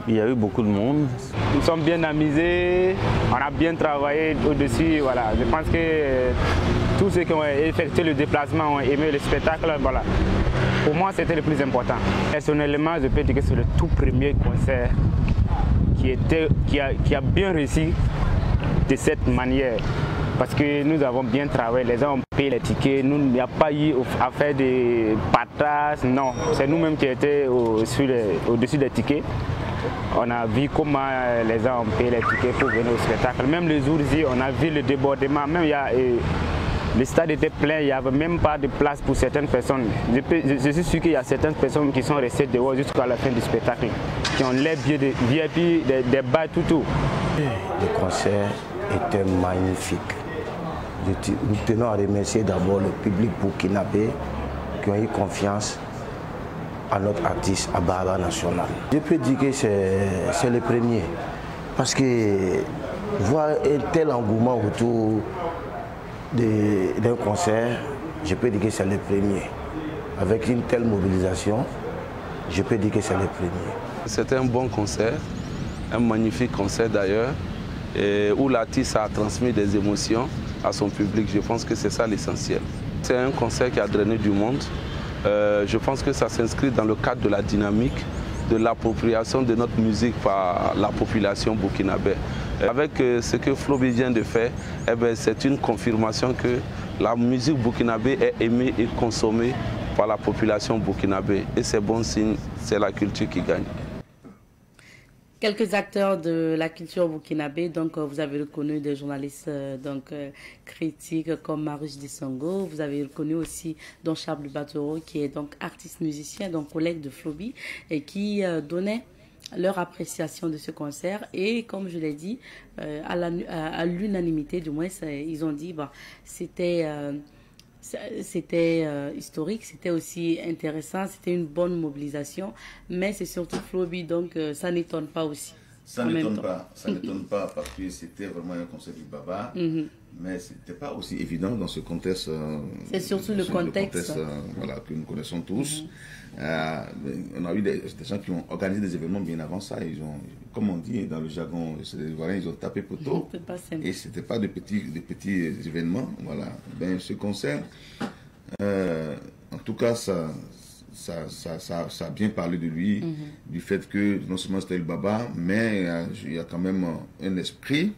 il y a eu beaucoup de monde. Nous sommes bien amusés, on a bien travaillé au-dessus. Voilà. Je pense que tous ceux qui ont effectué le déplacement ont aimé le spectacle. Voilà. Pour moi, c'était le plus important. Personnellement, je peux dire que c'est le tout premier concert qui a bien réussi de cette manière. Parce que nous avons bien travaillé, les gens ont payé les tickets, il n'y a pas eu à faire des partages, non. C'est nous-mêmes qui étions au-dessus des tickets. On a vu comment les gens ont payé les tickets pour venir au spectacle. Même le jour-ci, on a vu le débordement. Même le stade était plein, il n'y avait même pas de place pour certaines personnes. Je suis sûr qu'il y a certaines personnes qui sont restées dehors jusqu'à la fin du spectacle, qui ont les billets de VIP, des bars, tout. Le concert était magnifique. Nous tenons à remercier d'abord le public burkinabé qui ont eu confiance à notre artiste à Baaba National. Je peux dire que c'est le premier, parce que voir un tel engouement autour d'un concert, je peux dire que c'est le premier. Avec une telle mobilisation, je peux dire que c'est le premier. C'était un bon concert, un magnifique concert d'ailleurs, où l'artiste a transmis des émotions à son public. Je pense que c'est ça l'essentiel. C'est un concert qui a drainé du monde. Je pense que ça s'inscrit dans le cadre de la dynamique de l'appropriation de notre musique par la population burkinabé. Avec ce que Floby vient de faire, c'est une confirmation que la musique burkinabé est aimée et consommée par la population burkinabé. Et c'est bon signe, c'est la culture qui gagne. Quelques acteurs de la culture burkinabé, donc vous avez reconnu des journalistes critiques comme Marius Dissongo, vous avez reconnu aussi Don Charles Batoro qui est donc artiste musicien, donc collègue de Floby et qui donnait leur appréciation de ce concert et comme je l'ai dit, à l'unanimité du moins, ils ont dit bah, c'était historique, c'était aussi intéressant, c'était une bonne mobilisation, mais c'est surtout Floby, donc ça n'étonne pas aussi. Ça n'étonne pas parce que c'était vraiment un concert du Baba, mais ce n'était pas aussi évident dans ce contexte. C'est surtout le contexte voilà, que nous connaissons tous. On a eu des gens qui ont organisé des événements bien avant ça. Ils ont, comme on dit dans le jargon, ils ont tapé poteau. Et ce n'était pas de petits événements. Voilà. Ben, ce concert, en tout cas, ça a bien parlé de lui, du fait que non seulement c'était le Baba, mais il y a quand même un esprit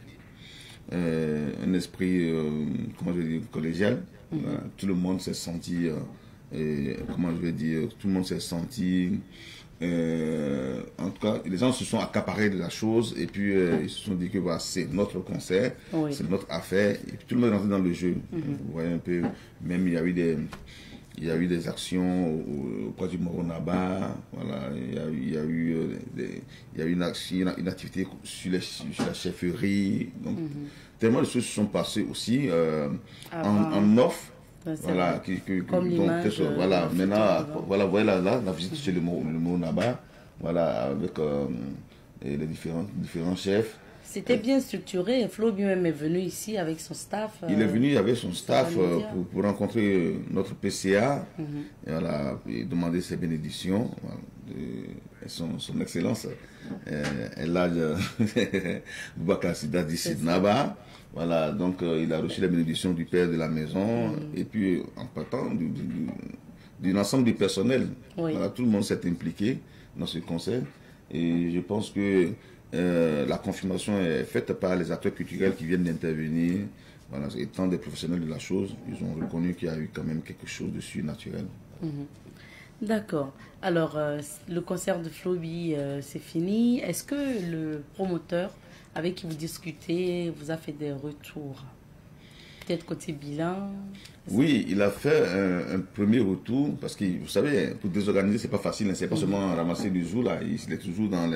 comment je vais dire, collégial. Tout le monde s'est senti, comment je vais dire, tout le monde s'est senti, en tout cas, les gens se sont accaparés de la chose et puis ils se sont dit que bah, c'est notre concert, c'est notre affaire, et puis tout le monde est rentré dans le jeu. Vous voyez un peu, même il y a eu des actions au coin du Moronaba, voilà, il y a eu une activité sur la chefferie, donc tellement de choses se sont passées aussi en off, voilà, voilà, maintenant, voilà, voilà la visite chez le Moronaba, voilà, avec les différents chefs. C'était bien structuré. Floby même est venu ici avec son staff. Il est venu avec son staff pour rencontrer notre PCA et, voilà, et demander ses bénédictions. Son Excellence, Elhadj Boubacar Sidadi Sidnaba. Voilà, donc il a reçu la bénédiction du père de la maison et puis en partant de l'ensemble du personnel. Voilà, tout le monde s'est impliqué dans ce concert et je pense que la confirmation est faite par les acteurs culturels qui viennent d'intervenir. Voilà, étant des professionnels de la chose, ils ont reconnu qu'il y a eu quand même quelque chose de surnaturel. D'accord. Alors, le concert de Floby, c'est fini. Est-ce que le promoteur avec qui vous discutez, vous a fait des retours? Peut-être côté bilan? Oui, il a fait un premier retour, parce que vous savez, pour désorganiser, c'est pas facile, c'est pas seulement ramasser du jour, là, il est toujours dans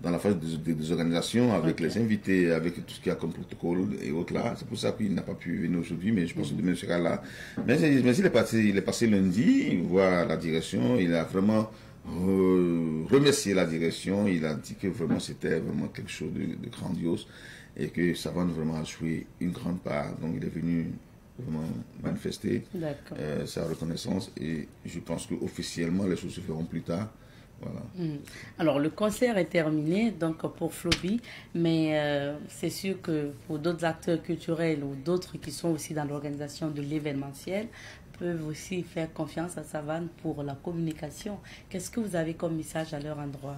la phase de désorganisation, avec les invités, avec tout ce qu'il y a comme protocole et autres là. C'est pour ça qu'il n'a pas pu venir aujourd'hui, mais je pense que demain il sera là. Mais il est passé lundi, voir la direction, il a vraiment remercié la direction, il a dit que vraiment c'était vraiment quelque chose de grandiose et que Savane vraiment a joué une grande part. Donc il est venu vraiment manifester sa reconnaissance et je pense qu'officiellement les choses se feront plus tard. Voilà. Alors le concert est terminé donc pour Floby, mais c'est sûr que pour d'autres acteurs culturels ou d'autres qui sont aussi dans l'organisation de l'événementiel peuvent aussi faire confiance à Savane pour la communication. Qu'est-ce que vous avez comme message à leur endroit?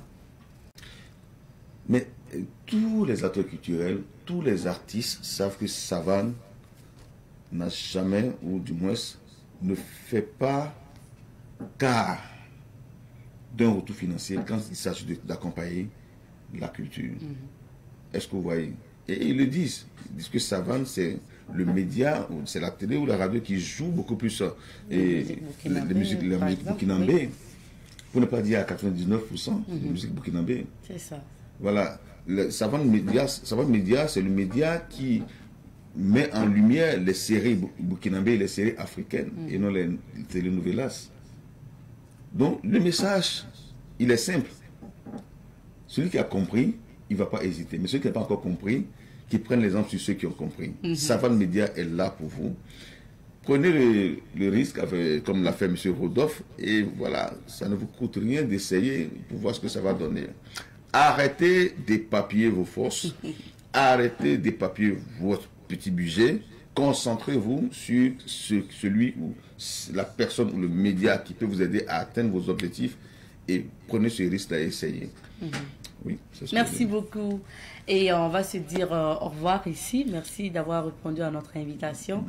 Mais tous les acteurs culturels, tous les artistes savent que Savane n'a jamais, ou du moins ne fait pas cas d'un retour financier quand il s'agit d'accompagner la culture. Est-ce que vous voyez? Et ils le disent. Ils disent que Savane, c'est le média, c'est la télé ou la radio qui joue beaucoup plus la musique burkinabé. Pour ne pas dire à 99%, la musique burkinabé. C'est ça. Voilà. Savane Média, c'est le média qui met en lumière les séries burkinabé et les séries africaines, et non les telenovelas. Donc, le message, il est simple. Celui qui a compris, il ne va pas hésiter. Mais ceux qui n'ont pas encore compris, qui prennent l'exemple sur ceux qui ont compris. Savane Média est là pour vous. Prenez le risque, comme l'a fait M. Rodolphe, et voilà, ça ne vous coûte rien d'essayer pour voir ce que ça va donner. Arrêtez d'éparpiller vos forces, arrêtez d'éparpiller votre petit budget, concentrez-vous sur celui ou la personne ou le média qui peut vous aider à atteindre vos objectifs et prenez ce risque à essayer. Oui, merci beaucoup. Et on va se dire au revoir ici. Merci d'avoir répondu à notre invitation.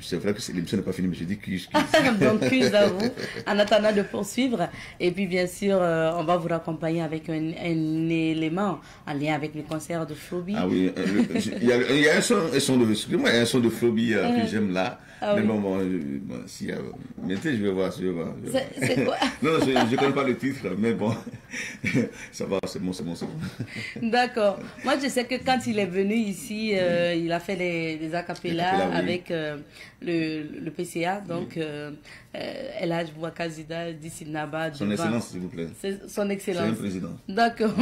C'est vrai que l'émission n'est pas finie, mais je dis cuise. Donc, cuise à vous. En attendant de poursuivre. Et puis, bien sûr, on va vous raccompagner avec un élément en lien avec le concert de Floby. Ah oui, il y a un son de Floby que j'aime là. Ah mais oui. bon, si, je vais voir. C'est quoi? Non, je ne connais pas le titre, mais bon, ça va, c'est bon. D'accord. Moi, je sais que quand il est venu ici, il a fait des acapellas avec le PCA, donc El Hadj Boubacar Zida d'ici Naba. Son Excellence, s'il vous plaît. Son Excellence. C'est un président. D'accord.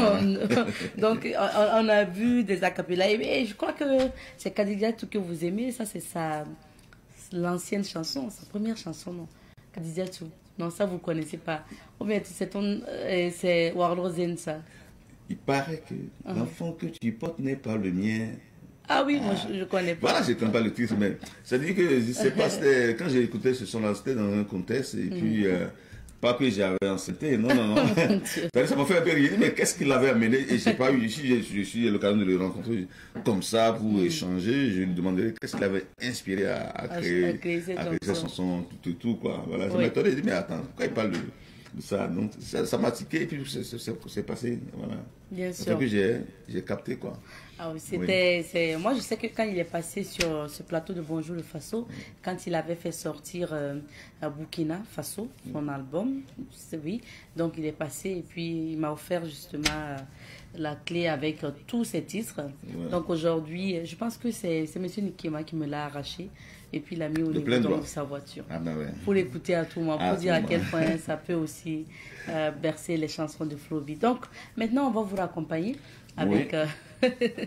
Donc, on a vu des acapellas. Et je crois que c'est Kadidiatou que vous aimez. Ça, c'est l'ancienne chanson, sa première chanson, non? Kadidiatou. Non, ça, vous ne connaissez pas. Ou bien, c'est Warlozen, ça. Il paraît que l'enfant que tu portes n'est pas le mien. Ah oui, moi je ne connais pas. Voilà, je ne connais pas le titre, mais ça dit que je sais pas, quand j'ai écouté ce son-là, c'était dans un contexte, et puis pas que j'avais enceinté, non. Ça m'a fait un peu rire, mais qu'est-ce qu'il avait amené? Et je n'ai pas eu, ici, je suis l'occasion de le rencontrer comme ça pour échanger, je lui demandais qu'est-ce qu'il avait inspiré à créer cette chanson, tout, quoi. Voilà, ça m'a étonné, je dit, mais attends, pourquoi il parle de ça? Donc ça m'a tiqué et puis c'est passé, voilà. Bien sûr. C'est que j'ai capté, quoi. Ah oui, moi je sais que quand il est passé sur ce plateau de Bonjour le Faso, quand il avait fait sortir Burkina Faso, son album, oui, donc il est passé et puis il m'a offert justement la clé avec tous ses titres. Ouais. Donc aujourd'hui, je pense que c'est M. Nikema qui me l'a arraché et puis il l'a mis au niveau de sa voiture. Ah ben ouais. Pour l'écouter à tout moment, pour dire à quel point ça peut aussi bercer les chansons de Floby. Donc maintenant, on va vous raccompagner avec... Oui.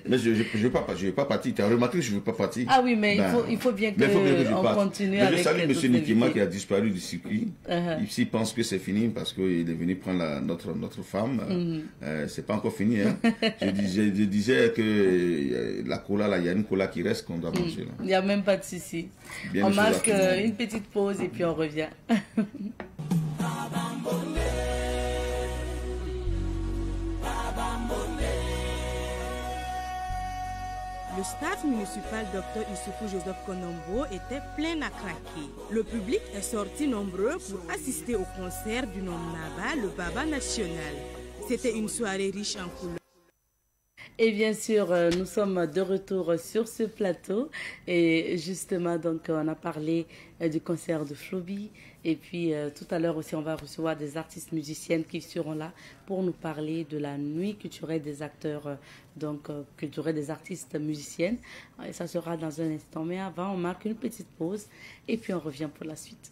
Mais je ne veux pas partir. Tu as remarqué que je ne veux pas partir. Ah oui, mais il faut bien qu'on continue avec... Je salue M. Nikema qui a disparu du circuit. Il pense que c'est fini parce qu'il est venu prendre notre femme. C'est pas encore fini. Hein. je disais que la cola, là, il y a une cola qui reste qu'on doit manger. Il n'y a même pas de souci. On marque une petite pause et puis on revient. Le staff municipal Dr Issoufou Joseph Konombo était plein à craquer. Le public est sorti nombreux pour assister au concert du nom Naba, le Baba national. C'était une soirée riche en couleurs. Et bien sûr, nous sommes de retour sur ce plateau. Et justement, donc, on a parlé du concert de Floby. Et puis, tout à l'heure aussi, on va recevoir des artistes musiciennes qui seront là pour nous parler de la nuit culturelle des acteurs, culturelle des artistes musiciennes. Et ça sera dans un instant. Mais avant, on marque une petite pause et puis on revient pour la suite.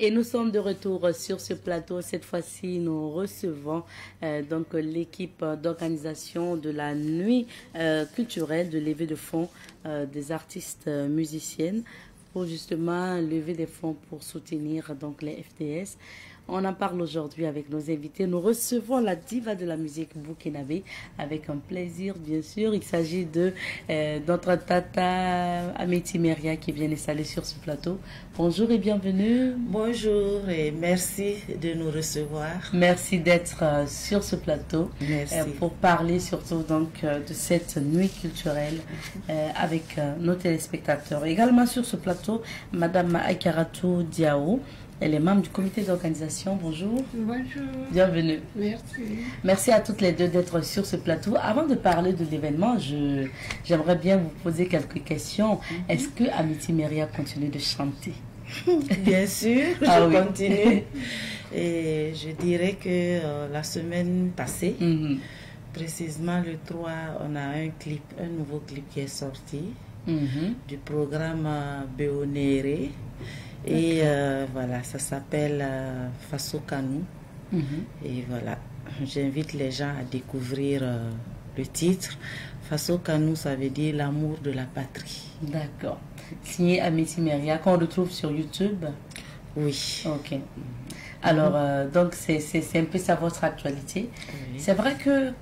Et nous sommes de retour sur ce plateau. Cette fois-ci, nous recevons l'équipe d'organisation de la nuit culturelle de levée de fonds des artistes musiciennes pour justement lever des fonds pour soutenir donc les FDS. On en parle aujourd'hui avec nos invités. Nous recevons la diva de la musique burkinabé avec un plaisir, bien sûr. Il s'agit de notre tata Amity Meria qui vient installer sur ce plateau. Bonjour et bienvenue. Bonjour et merci de nous recevoir. Merci d'être sur ce plateau. Merci. Pour parler surtout donc de cette nuit culturelle avec nos téléspectateurs. Également sur ce plateau, Madame Aikaratou Diao. Elle est membre du comité d'organisation. Bonjour. Bonjour. Bienvenue. Merci. Merci à toutes les deux d'être sur ce plateau. Avant de parler de l'événement, j'aimerais bien vous poser quelques questions. Est-ce que Amity Meria continue de chanter? Bien sûr, je continue. Et je dirais que la semaine passée, précisément le 3, on a un nouveau clip qui est sorti du programme Béonéré. Et voilà, ça s'appelle Faso Kanou. Et voilà, j'invite les gens à découvrir le titre. Faso Kanou, ça veut dire l'amour de la patrie. D'accord. Signé Amity Meria, qu'on retrouve sur YouTube. Oui. Ok. Alors, donc, c'est un peu ça votre actualité. Oui. C'est vrai que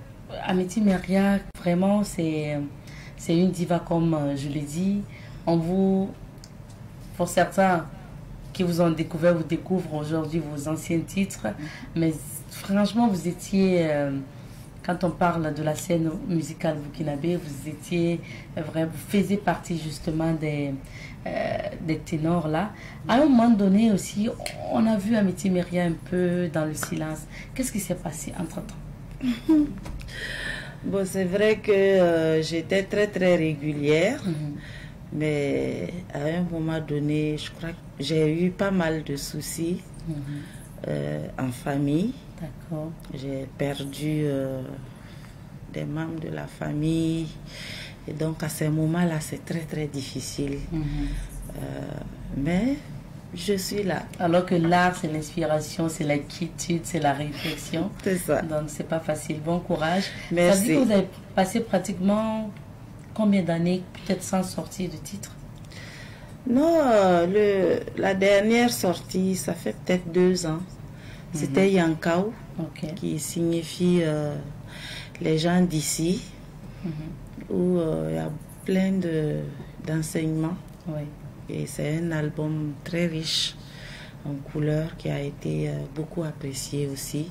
Amity Meria, vraiment, c'est une diva, comme je l'ai dit. Pour certains qui vous ont découvert, vous découvrent aujourd'hui vos anciens titres. Mais franchement, vous étiez, quand on parle de la scène musicale burkinabé, vous faisiez partie justement des ténors là. À un moment donné aussi, on a vu Amity Meria un peu dans le silence. Qu'est-ce qui s'est passé entre-temps? Bon, c'est vrai que j'étais très très régulière. Mais à un moment donné, je crois que j'ai eu pas mal de soucis en famille. D'accord. J'ai perdu des membres de la famille. Et donc à ces moments-là, c'est très très difficile. Mais je suis là. Alors que l'art, c'est l'inspiration, c'est la quiétude, c'est la réflexion. C'est ça. Donc c'est pas facile. Bon courage. Merci. Ça veut dire que vous avez passé pratiquement combien d'années peut-être sans sortir de titre? Non, la dernière sortie, ça fait peut-être 2 ans. C'était Yankao, qui signifie les gens d'ici, où il y a plein d'enseignements. Et c'est un album très riche en couleurs qui a été beaucoup apprécié aussi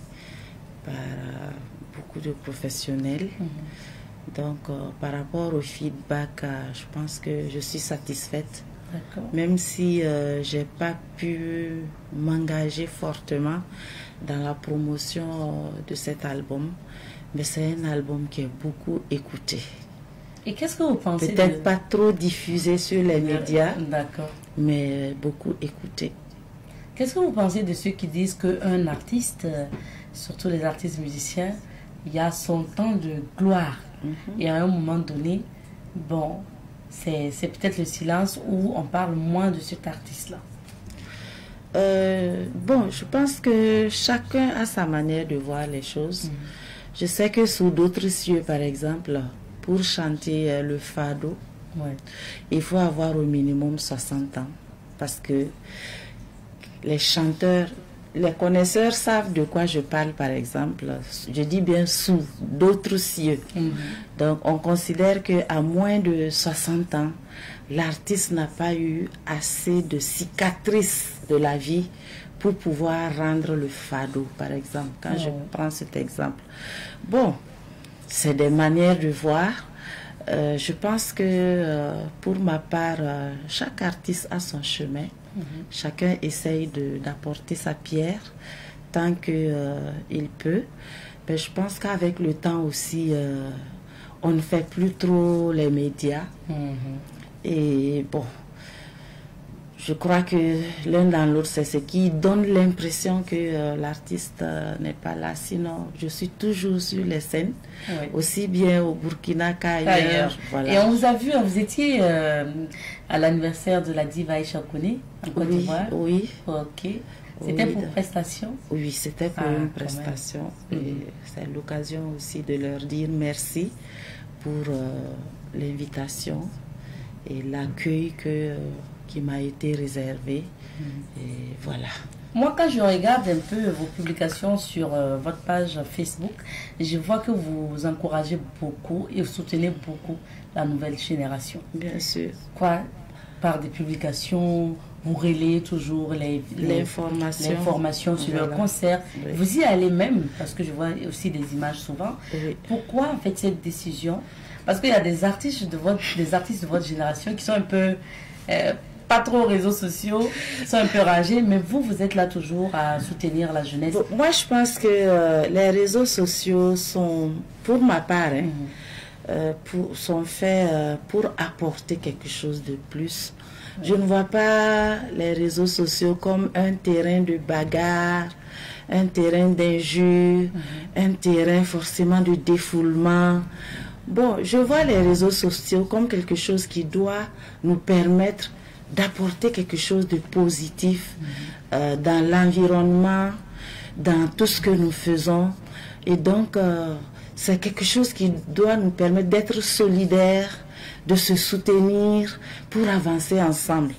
par beaucoup de professionnels. Donc, par rapport au feedback, je pense que je suis satisfaite. Même si je n'ai pas pu m'engager fortement dans la promotion de cet album. Mais c'est un album qui est beaucoup écouté. Et qu'est-ce que vous pensez? Peut-être pas trop diffusé sur les médias, mais beaucoup écouté. Qu'est-ce que vous pensez de ceux qui disent qu'un artiste, surtout les artistes musiciens, il y a son temps de gloire? Et à un moment donné, bon, c'est peut-être le silence où on parle moins de cet artiste-là. Bon, je pense que chacun a sa manière de voir les choses. Je sais que sous d'autres cieux, par exemple, pour chanter le fado, il faut avoir au minimum 60 ans. Parce que les chanteurs, les connaisseurs savent de quoi je parle, par exemple. Je dis bien sous d'autres cieux. Donc, on considère qu'à moins de 60 ans, l'artiste n'a pas eu assez de cicatrices de la vie pour pouvoir rendre le fado, par exemple. Quand je prends cet exemple. Bon, c'est des manières de voir. Je pense que pour ma part, chaque artiste a son chemin. Chacun essaye d'apporter sa pierre tant qu'il peut. Mais je pense qu'avec le temps aussi, on ne fait plus trop les médias. Et bon, je crois que l'un dans l'autre, c'est ce qui donne l'impression que l'artiste n'est pas là. Sinon, je suis toujours sur les scènes, aussi bien au Burkina qu'ailleurs. Voilà. Et on vous a vu, vous étiez à l'anniversaire de la diva Aïcha Koné en Côte d'Ivoire. Oui. Ok. C'était pour prestation? Oui, c'était pour une prestation. Et c'est l'occasion aussi de leur dire merci pour l'invitation et l'accueil qui m'a été réservé. Et voilà. Moi, quand je regarde un peu vos publications sur votre page Facebook, je vois que vous encouragez beaucoup et vous soutenez beaucoup la nouvelle génération. Bien sûr. Quoi? Par des publications, vous relayez toujours l'information sur le concert. Oui. Vous y allez même, parce que je vois aussi des images souvent. Oui. Pourquoi en fait cette décision? Parce qu'il y a des artistes de votre génération qui sont un peu pas trop aux réseaux sociaux, sont un peu ragés, mais vous êtes là toujours à soutenir la jeunesse. Moi, je pense que les réseaux sociaux sont, pour ma part, sont faits pour apporter quelque chose de plus. Je ne vois pas les réseaux sociaux comme un terrain de bagarre, un terrain d'injure, un terrain forcément de défoulement. Bon, je vois les réseaux sociaux comme quelque chose qui doit nous permettre d'apporter quelque chose de positif dans l'environnement, dans tout ce que nous faisons. Et donc, c'est quelque chose qui doit nous permettre d'être solidaires, de se soutenir pour avancer ensemble.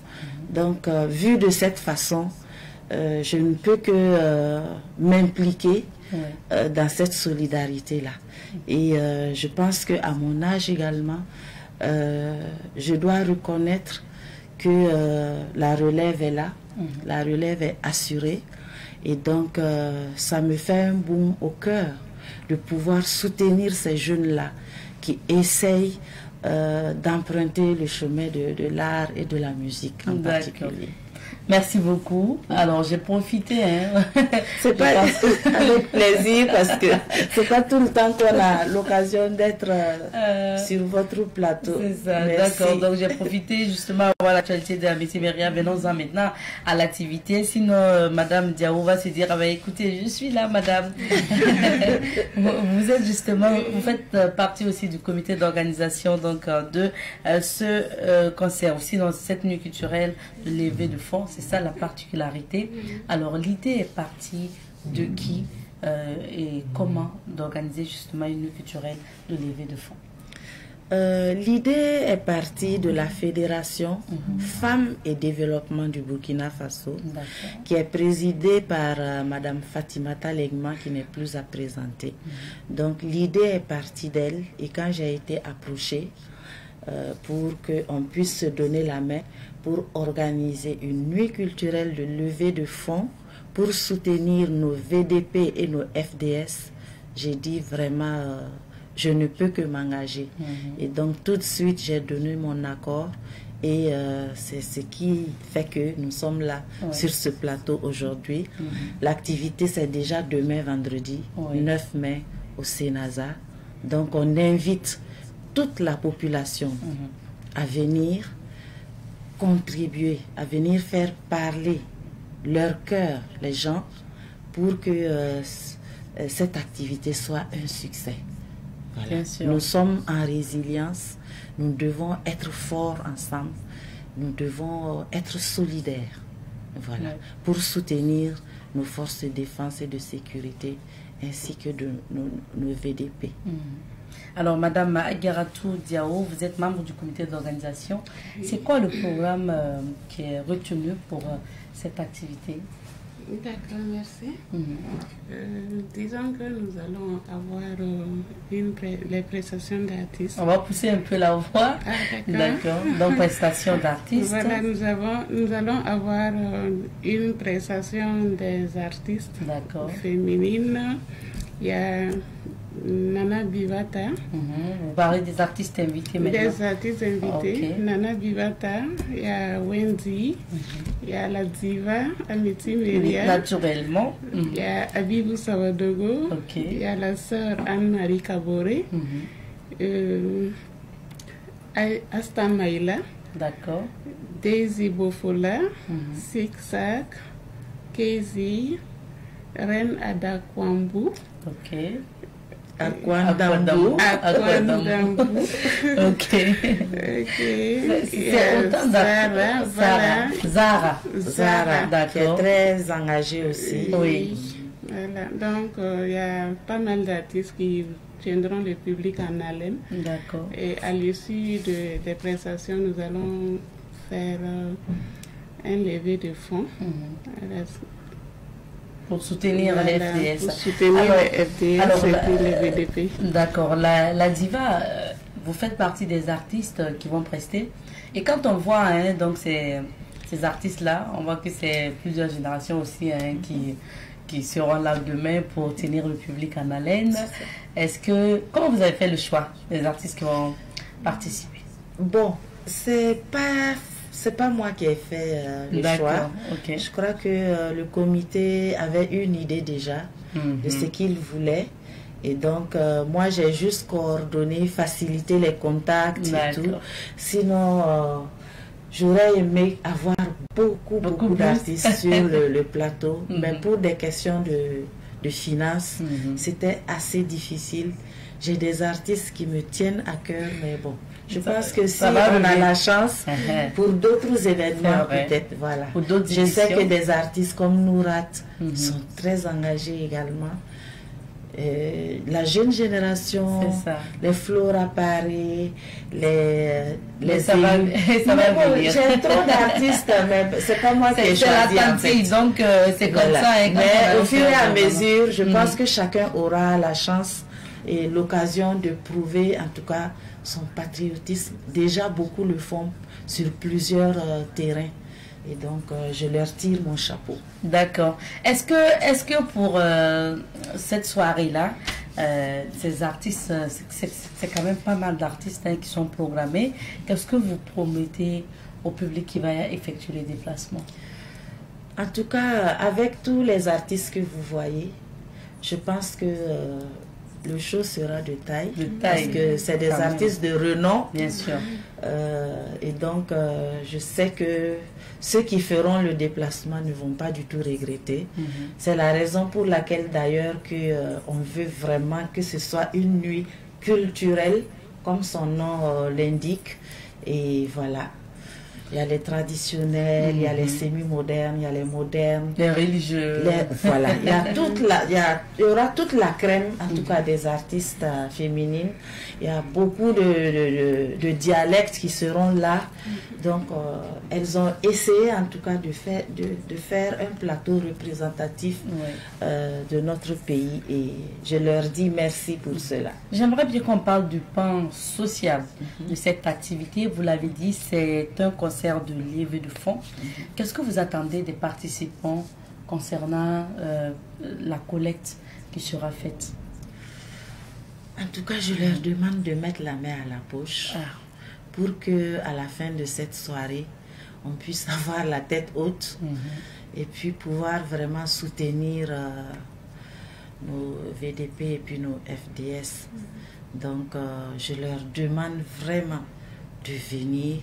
Donc, vu de cette façon, je ne peux que m'impliquer dans cette solidarité-là. Et je pense qu'à mon âge également, je dois reconnaître que la relève est là, la relève est assurée. Et donc, ça me fait un boom au cœur de pouvoir soutenir ces jeunes-là qui essayent d'emprunter le chemin de l'art et de la musique en particulier. Merci beaucoup. Alors, j'ai profité. C'est pas avec plaisir parce que c'est pas tout le temps qu'on a l'occasion d'être sur votre plateau. C'est ça, d'accord. Donc, j'ai profité justement à voir l'actualité de la Métiméria. Venons-en maintenant à l'activité. Sinon, Madame Diao va se dire, écoutez, je suis là, Madame. Vous êtes justement, vous faites partie aussi du comité d'organisation donc de ce concert aussi dans cette nuit culturelle de levée de fonds. C'est ça la particularité. Alors l'idée est partie de qui et comment d'organiser justement une nuit culturelle de levée de fonds? L'idée est partie de la Fédération Femmes et Développement du Burkina Faso, qui est présidée par Madame Fatimata Legma, qui n'est plus à présenter. Donc l'idée est partie d'elle, et quand j'ai été approchée pour qu'on puisse se donner la main pour organiser une nuit culturelle de levée de fonds pour soutenir nos VDP et nos FDS, j'ai dit vraiment, je ne peux que m'engager. Et donc tout de suite, j'ai donné mon accord et c'est ce qui fait que nous sommes là sur ce plateau aujourd'hui. L'activité, c'est déjà demain vendredi, 9 mai, au Sénasa. Donc on invite toute la population à venir contribuer, à venir faire parler leur cœur, les gens, pour que cette activité soit un succès. Voilà. Nous sommes en résilience, nous devons être forts ensemble, nous devons être solidaires, voilà, pour soutenir nos forces de défense et de sécurité, ainsi que de nos VDP. Alors, Madame Agaratou Diao, vous êtes membre du comité d'organisation. C'est quoi le programme qui est retenu pour cette activité? D'accord, merci. Disons que nous allons avoir les prestations d'artistes. On va pousser un peu la voix. D'accord. Donc, prestations d'artistes. Voilà, nous allons avoir une prestation des artistes féminines. Il y a Nana Bivata. Vous parlez des artistes invités maintenant. Des artistes invités. Nana Bivata, il y a Wendy, il y a la diva Amiti Meria. Naturellement. Il y a Abibou Savadogo, il y a la sœur Anne-Marie Kabore. Asta Maïla. D'accord. Daisy Bofola, Siksak, Kezi, Ren Ada Kwambu. Ok. Akwandambu. Ok. C'est autant Zara, qui est très engagée aussi. Oui. Voilà. Donc, il y a pas mal d'artistes qui tiendront le public en haleine. D'accord. Et à l'issue des prestations, nous allons faire un levée de fonds. Pour soutenir les FDS. Pour soutenir les FDS et puis les VDP. D'accord. La Diva, vous faites partie des artistes qui vont prester. Et quand on voit donc ces artistes-là, on voit que c'est plusieurs générations aussi qui seront là demain pour tenir le public en haleine. Comment vous avez fait le choix des artistes qui vont participer? Bon, c'est pas moi qui ai fait le choix. Okay. Je crois que le comité avait une idée déjà de ce qu'il voulait. Et donc, moi, j'ai juste coordonné, facilité les contacts et tout. Sinon, j'aurais aimé avoir beaucoup d'artistes sur le plateau. Mais pour des questions de finances, c'était assez difficile. J'ai des artistes qui me tiennent à cœur, mais bon. Je pense que si on a la chance, pour d'autres événements, peut-être, voilà. Je sais que des artistes comme Nourat sont très engagés également. La jeune génération, les Flora Paris, les J'ai trop d'artistes, mais c'est pas moi qui ai choisi. En fait. Donc c'est comme ça. Mais au fur et à mesure, je pense que chacun aura la chance et l'occasion de prouver, en tout cas, son patriotisme. Déjà, beaucoup le font sur plusieurs terrains. Et donc, je leur tire mon chapeau. D'accord. Est-ce que pour cette soirée-là, ces artistes, c'est quand même pas mal d'artistes qui sont programmés. Qu'est-ce que vous promettez au public qui va effectuer les déplacements? En tout cas, avec tous les artistes que vous voyez, je pense que le show sera de taille. Parce que c'est des artistes de renom. Bien sûr. Et donc, je sais que ceux qui feront le déplacement ne vont pas du tout regretter. C'est la raison pour laquelle d'ailleurs on veut vraiment que ce soit une nuit culturelle, comme son nom l'indique. Et voilà. Il y a les traditionnels, il y a les semi-modernes, il y a les modernes. Les religieux. Voilà. Il y aura toute la crème, en tout cas, des artistes féminines. Il y a beaucoup de dialectes qui seront là. Donc, elles ont essayé, en tout cas, de faire un plateau représentatif de notre pays. Et je leur dis merci pour cela. J'aimerais bien qu'on parle du pan social de cette activité. Vous l'avez dit, c'est un concert de levée de fonds. Qu'est-ce que vous attendez des participants concernant la collecte qui sera faite? En tout cas, je leur demande de mettre la main à la poche pour que à la fin de cette soirée, on puisse avoir la tête haute et puis pouvoir vraiment soutenir nos VDP et puis nos FDS. Donc, je leur demande vraiment de venir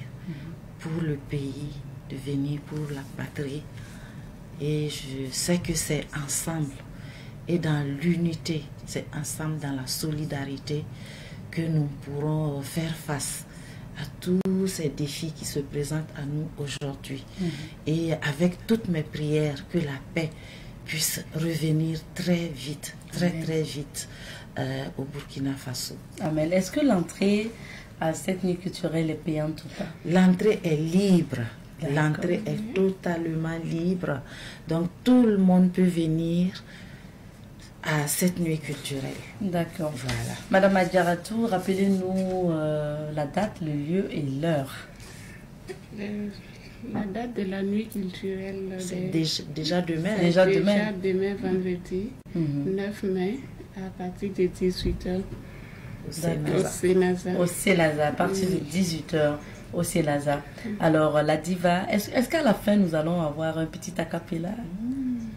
pour le pays, de venir pour la patrie. Et je sais que c'est ensemble et dans l'unité, c'est ensemble dans la solidarité que nous pourrons faire face à tous ces défis qui se présentent à nous aujourd'hui. Et avec toutes mes prières, que la paix puisse revenir très vite, très vite au Burkina Faso. Amen. Est-ce que l'entrée à cette nuit culturelle est payante ou pas? L'entrée est libre. L'entrée est totalement libre. Donc tout le monde peut venir à cette nuit culturelle. D'accord. Voilà. Madame Adjaratou, rappelez-nous la date, le lieu et l'heure. La date de la nuit culturelle, c'est déjà demain. Déjà demain, vendredi, 9 mai, à partir de 18h. Au Célaza, à partir de 18h au Célaza. Alors, la diva, est-ce qu'à la fin, nous allons avoir un petit acapella?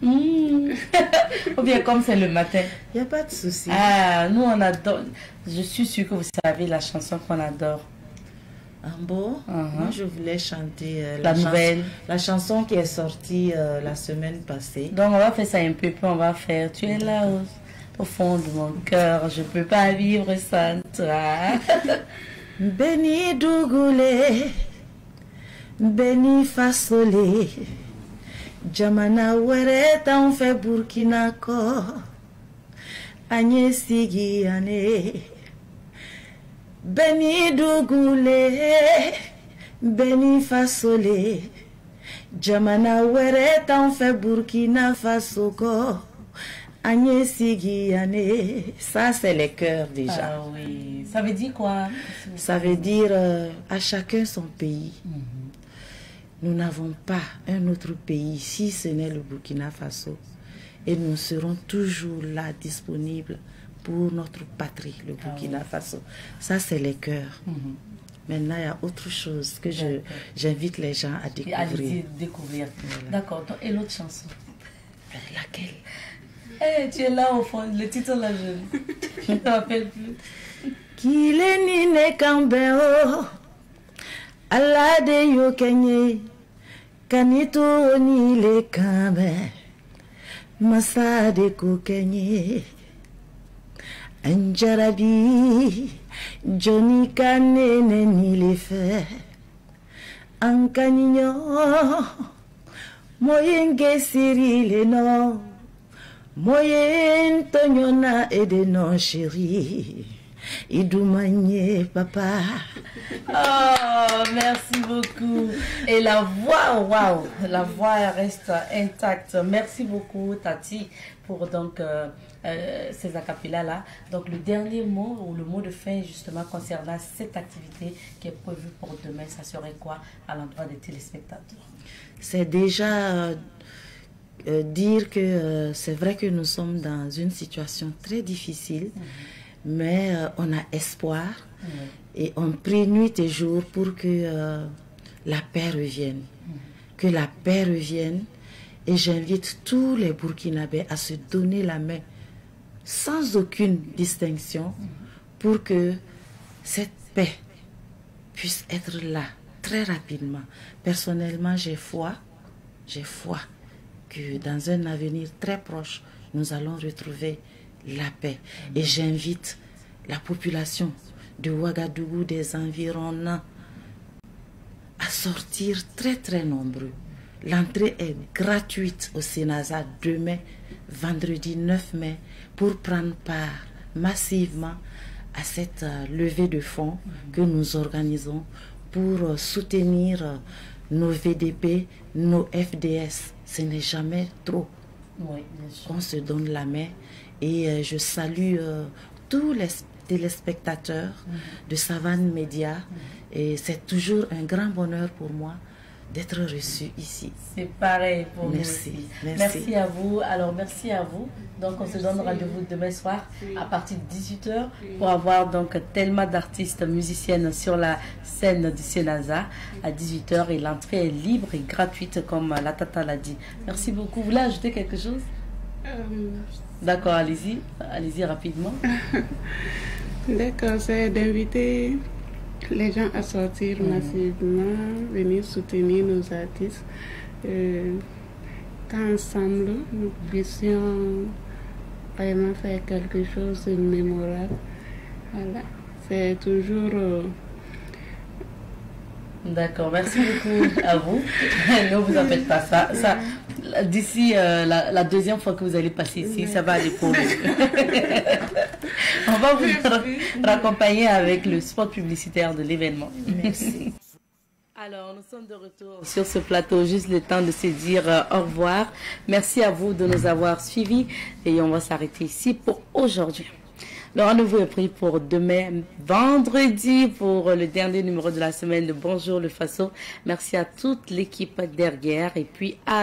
Ou bien comme c'est le matin. Il n'y a pas de souci. Ah, nous on adore. Je suis sûre que vous savez la chanson qu'on adore. Moi je voulais chanter la nouvelle. La chanson qui est sortie la semaine passée. Donc on va faire ça un peu, puis on va faire Tu es là au fond de mon cœur, je peux pas vivre sans toi. Béni Dougoulé, béni Fasolé, Jamana Were t'en fait Burkina Ko, Agnès Sigiane. Béni Dougoulé, béni Fasolé, Jamana Were t'en fait Burkina Faso Ko, Agnès Sigiane. Ça c'est les cœurs déjà. Ah oui. Ça veut dire quoi? Ça veut dire à chacun son pays. Nous n'avons pas un autre pays si ce n'est le Burkina Faso. Et nous serons toujours là disponibles pour notre patrie, le Burkina Faso. Ça, c'est les cœurs. Maintenant, il y a autre chose que j'invite les gens à découvrir. Allez-y, découvrir. Voilà. D'accord. Et l'autre chanson? Laquelle? Tu es là au fond, le titre là, je ne me rappelle plus. Qu'il est nine kambeo, Allah de yo kenye, kanito ni le kambe, masa de ko kenye. Anjarabi, Johnny Kanene ni le fe, Ankanyo, Moyenge Siri le no, Moyen Tonyona et de non chéri, Idoumanye papa. Oh, merci beaucoup. Et la voix, waouh, la voix reste intacte. Merci beaucoup, Tati, pour donc ces acapellas là. Donc le dernier mot ou le mot de fin justement concernant cette activité qui est prévue pour demain, ça serait quoi à l'endroit des téléspectateurs? C'est déjà dire que c'est vrai que nous sommes dans une situation très difficile, mais on a espoir et on prie nuit et jour pour que la paix revienne. Que la paix revienne, et j'invite tous les Burkinabés à se donner la main sans aucune distinction pour que cette paix puisse être là très rapidement. Personnellement, j'ai foi que dans un avenir très proche, nous allons retrouver la paix. Et j'invite la population de Ouagadougou, des environnants, à sortir très très nombreux. L'entrée est gratuite au Sénasa demain, vendredi 9 mai, pour prendre part massivement à cette levée de fonds que nous organisons pour soutenir nos VDP, nos FDS. Ce n'est jamais trop. Oui, bien sûr. On se donne la main et je salue tous les téléspectateurs de Savane Média et c'est toujours un grand bonheur pour moi d'être reçu ici. C'est pareil pour nous aussi. Merci à vous. Alors merci à vous. Donc on se donne rendez-vous demain soir à partir de 18h pour avoir donc tellement d'artistes musiciennes sur la scène du Sénasa à 18h et l'entrée est libre et gratuite comme la Tata l'a dit. Merci beaucoup. Vous voulez ajouter quelque chose? D'accord, allez-y. Allez-y rapidement. D'accord, c'est d'inviter les gens à sortir massivement, venir soutenir nos artistes, qu'ensemble nous puissions vraiment faire quelque chose de mémorable. Voilà, c'est toujours... D'accord, merci beaucoup à vous. Ne vous en faites pas ça. D'ici la deuxième fois que vous allez passer ici, ça va aller pour vous. On va vous raccompagner avec le spot publicitaire de l'événement. Merci. Alors, nous sommes de retour sur ce plateau, juste le temps de se dire au revoir. Merci à vous de nous avoir suivis et on va s'arrêter ici pour aujourd'hui. Le rendez-vous est pris pour demain, vendredi, pour le dernier numéro de la semaine de Bonjour le Faso. Merci à toute l'équipe derrière et puis à